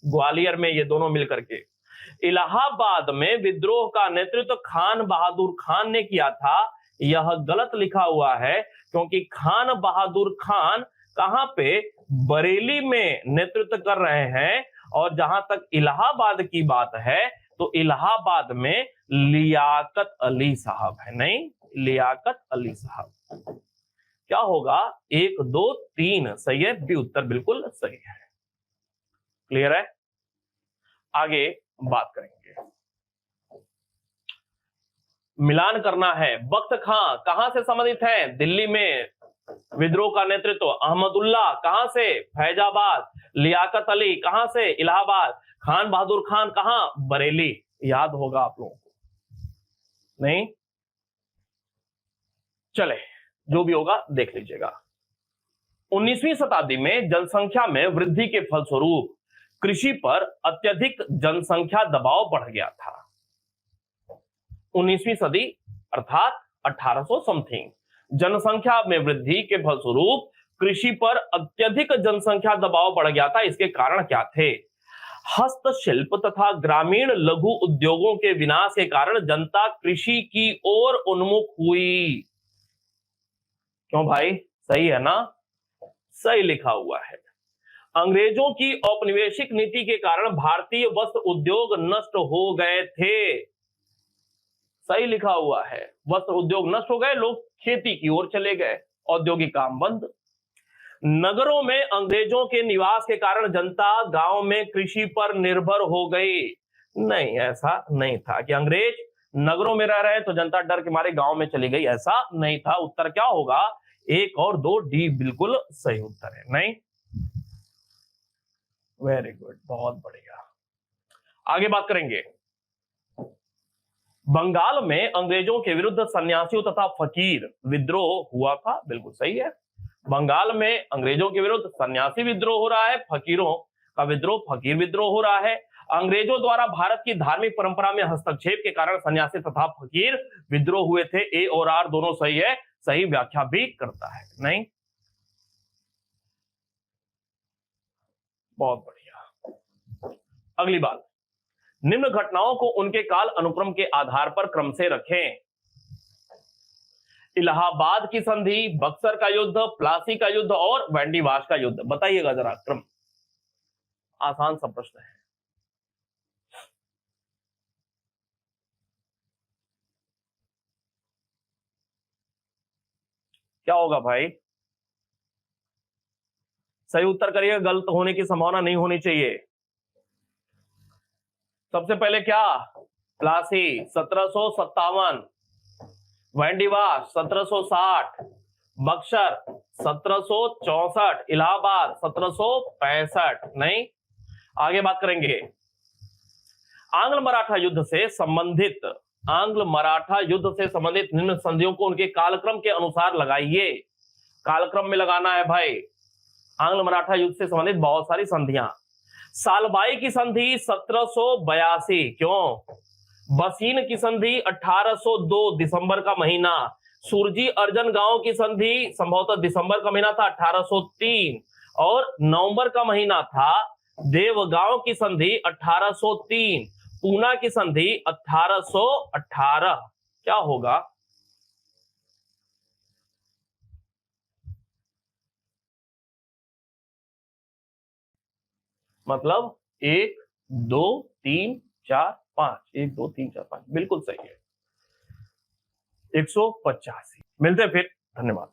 ग्वालियर में ये दोनों मिलकर के। इलाहाबाद में विद्रोह का नेतृत्व खान बहादुर खान ने किया था, यह गलत लिखा हुआ है, क्योंकि खान बहादुर खान कहां पे? बरेली में नेतृत्व कर रहे हैं। और जहां तक इलाहाबाद की बात है तो इलाहाबाद में लियाकत अली साहब है। नहीं, लियाकत अली साहब। क्या होगा? 1 2 3 सही है, बी उत्तर बिल्कुल सही है। क्लियर है? आगे बात करेंगे, मिलान करना है। बख्त खां कहां से संबंधित है? दिल्ली में विद्रोह का नेतृत्व। अहमदुल्ला कहां से? फैजाबाद। लियाकत अली कहां से? इलाहाबाद। खान बहादुर खान कहां? बरेली। याद होगा आप लोगों को? नहीं? चले, जो भी होगा देख लीजिएगा। 19वीं शताब्दी में जनसंख्या में वृद्धि के फलस्वरूप कृषि पर अत्यधिक जनसंख्या दबाव बढ़ गया था। 19वीं सदी अर्थात 1800 समथिंग, जनसंख्या में वृद्धि के फलस्वरूप कृषि पर अत्यधिक जनसंख्या दबाव बढ़ गया था। इसके कारण क्या थे? हस्तशिल्प तथा ग्रामीण लघु उद्योगों के विनाश के कारण जनता कृषि की ओर उन्मुख हुई। क्यों भाई? सही है ना? सही लिखा हुआ है। अंग्रेजों की औपनिवेशिक नीति के कारण भारतीय वस्त्र उद्योग नष्ट हो गए थे। सही लिखा हुआ है, वस्त्र उद्योग नष्ट हो गए, लोग खेती की ओर चले गए, औद्योगिक काम बंद। नगरों में अंग्रेजों के निवास के कारण जनता गांव में कृषि पर निर्भर हो गई। नहीं, ऐसा नहीं था कि अंग्रेज नगरों में रह रहे तो जनता डर के मारे गांव में चली गई, ऐसा नहीं था। उत्तर क्या होगा? 1 और 2 डी बिल्कुल सही उत्तर है। नहीं? वेरी गुड, बहुत बढ़िया। आगे बात करेंगे। बंगाल में अंग्रेजों के विरुद्ध सन्यासियों तथा फकीर विद्रोह हुआ था, बिल्कुल सही है। बंगाल में अंग्रेजों के विरुद्ध सन्यासी विद्रोह हो रहा है, फकीरों का विद्रोह, फकीर विद्रोह हो रहा है। अंग्रेजों द्वारा भारत की धार्मिक परंपरा में हस्तक्षेप के कारण सन्यासी तथा फकीर विद्रोह हुए थे। ए और आर दोनों सही है, सही व्याख्या भी करता है। नहीं? बहुत बढ़िया। अगली बात, निम्न घटनाओं को उनके काल अनुक्रम के आधार पर क्रम से रखें। इलाहाबाद की संधि, बक्सर का युद्ध, प्लासी का युद्ध और वैंडीवाश का युद्ध, बताइएगा जरा क्रम। आसान सा प्रश्न है। क्या होगा भाई? सही उत्तर करिएगा, गलत होने की संभावना नहीं होनी चाहिए। सबसे पहले क्या? प्लासी 1757, वैंडीवाश 1760, बक्सर 1764, इलाहाबाद 1765। नहीं, आगे बात करेंगे आंग्ल मराठा युद्ध से संबंधित, आंग्ल मराठा युद्ध से संबंधित निम्न संधियों को उनके कालक्रम के अनुसार लगाइए। कालक्रम में लगाना है भाई। आंग्ल मराठा युद्ध से संबंधित बहुत सारी संधियां। सालबाई की संधि 1782, क्यों? बसीन की संधि 1802 दिसंबर का महीना। सुरजी अर्जन गांव की संधि संभवतः दिसंबर का महीना था 1803, और नवंबर का महीना था। देवगांव की संधि 1803, पूना की संधि 1818। क्या होगा? मतलब 1 2 3 4 5, 1 2 3 4 5, बिल्कुल सही है। 185। मिलते हैं फिर, धन्यवाद।